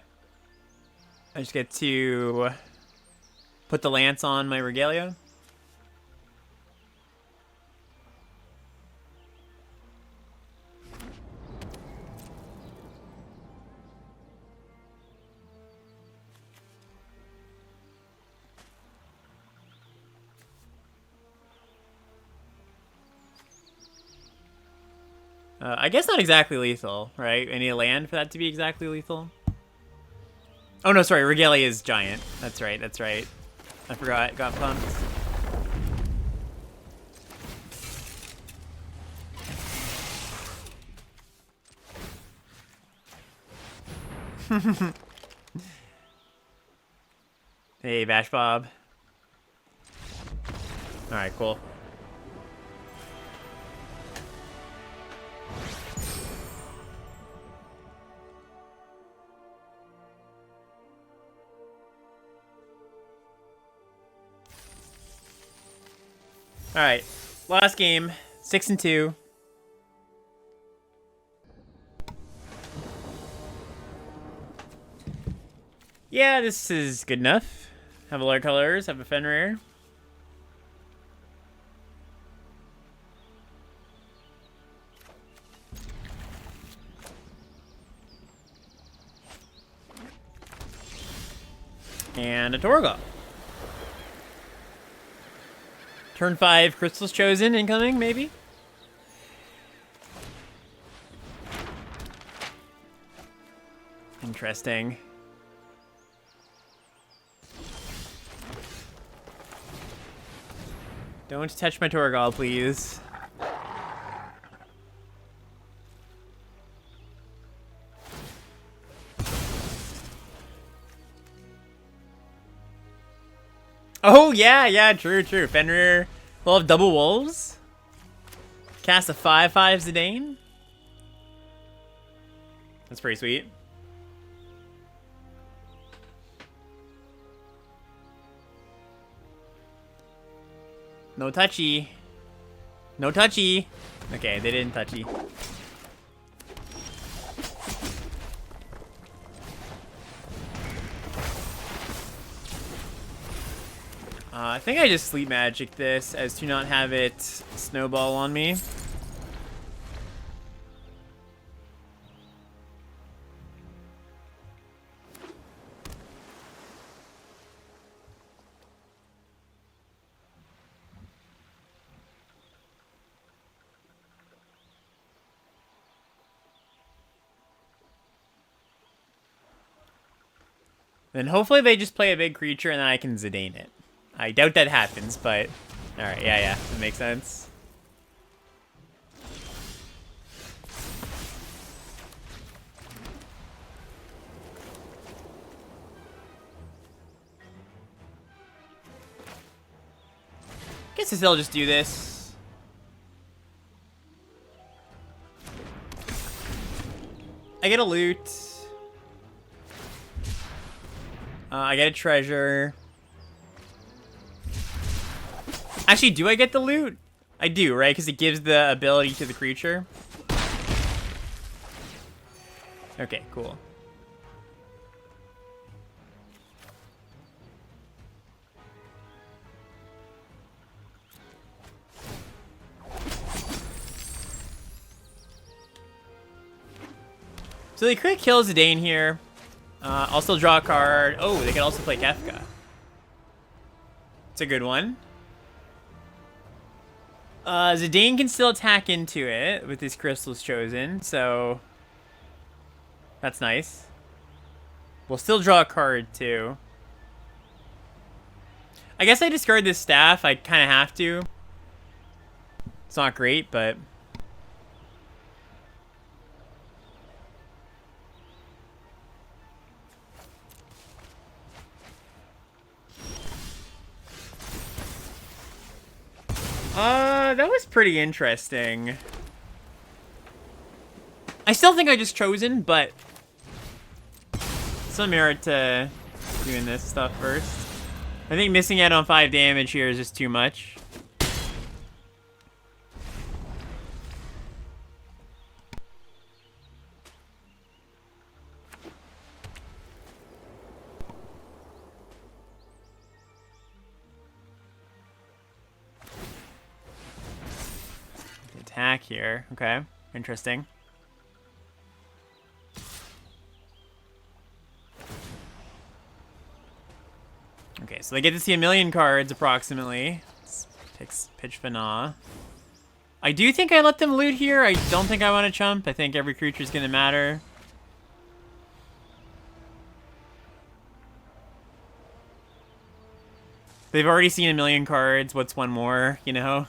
I just get to put the lance on my Regalia. I guess not exactly lethal, right? I need a land for that to be exactly lethal. Oh no, sorry, Regalia is giant. That's right, that's right. I forgot, got pumped. Hey, Bash Bob. Alright, cool. Alright, last game, 6-2. Yeah, this is good enough. Have a lot of colors, have a Fenrir. And a Torgal. Turn 5, Crystal's Chosen incoming, maybe? Interesting. Don't touch my Torgal, please. Oh, yeah, true. Fenrir will have double wolves. Cast a 5/5 Zidane. That's pretty sweet. No touchy. No touchy. Okay, they didn't touchy. I think I just sleep magic this as to not have it snowball on me. Then hopefully they just play a big creature and then I can Zidane it. I doubt that happens, but... Alright, yeah, that makes sense. Guess they'll just do this. I get a loot. I get a treasure. Actually, do I get the loot? I do, right? Because it gives the ability to the creature. Okay, cool. So they could kill Zidane here. I'll still draw a card. Oh, they could also play Kefka. It's a good one. Zidane can still attack into it with his Crystals Chosen, so that's nice. We'll still draw a card, too. I guess I discard this staff. I kind of have to. It's not great, but... that was pretty interesting. I still think I just Chosen, but some merit to doing this stuff first. I think missing out on 5 damage here is just too much. Attack here. Okay, interesting. Okay, so they get to see 1,000,000 cards approximately. Let's pitch Fana. I do think I let them loot here. I don't think I want to chump. I think every creature is going to matter. They've already seen 1,000,000 cards. What's one more, you know?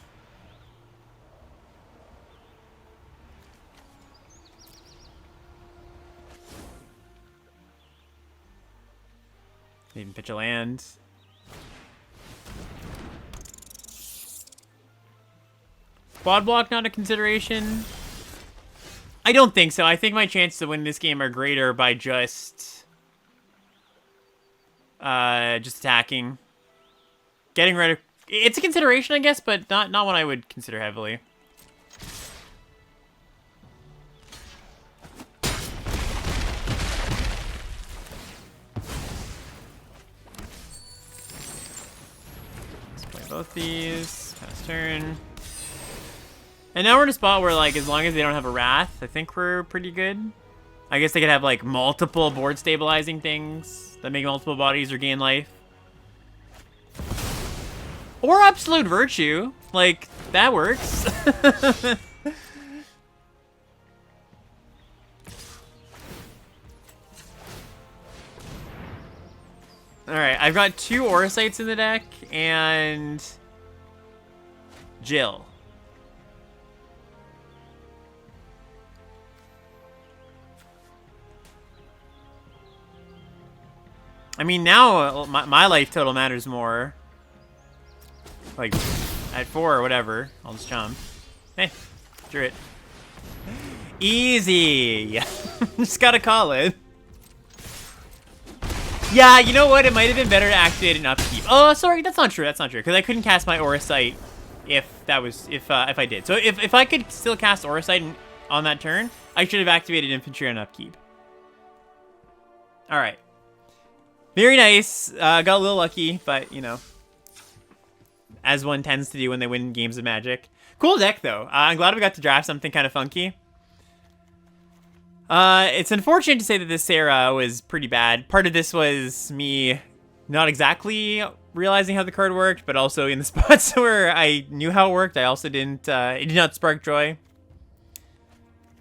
Even pitch a land. Quad block not a consideration? I don't think so. I think my chances to win this game are greater by just attacking. Getting rid of... It's a consideration, I guess, but not one I would consider heavily. Both these, pass turn. And now we're in a spot where, like, as long as they don't have a Wrath, I think we're pretty good. I guess they could have, like, multiple board stabilizing things that make multiple bodies or gain life. Or Absolute Virtue. Like, that works. Alright, I've got 2 Orosites in the deck, and... Jill. I mean, now my life total matters more. Like, at 4 or whatever. I'll just jump. Hey, drew it. Easy! Just gotta call it. Yeah, you know what? It might have been better to activate an upkeep. Oh, sorry, that's not true. That's not true. Because I couldn't cast my Orosite if I did. So if I could still cast Orosite on that turn, I should have activated infantry on upkeep. All right. Very nice. Got a little lucky, but you know, as one tends to do when they win games of Magic. Cool deck though. I'm glad we got to draft something kind of funky. It's unfortunate to say that this Sarah was pretty bad. Part of this was me not exactly realizing how the card worked, but also in the spots where I knew how it worked, I also didn't, it did not spark joy.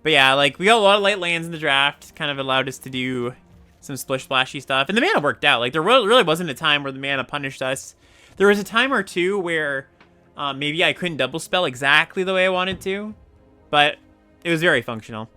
But yeah, like, we got a lot of light lands in the draft, kind of allowed us to do some splish-splashy stuff, and the mana worked out. Like, there really wasn't a time where the mana punished us. There was a time or two where maybe I couldn't double spell exactly the way I wanted to, but it was very functional.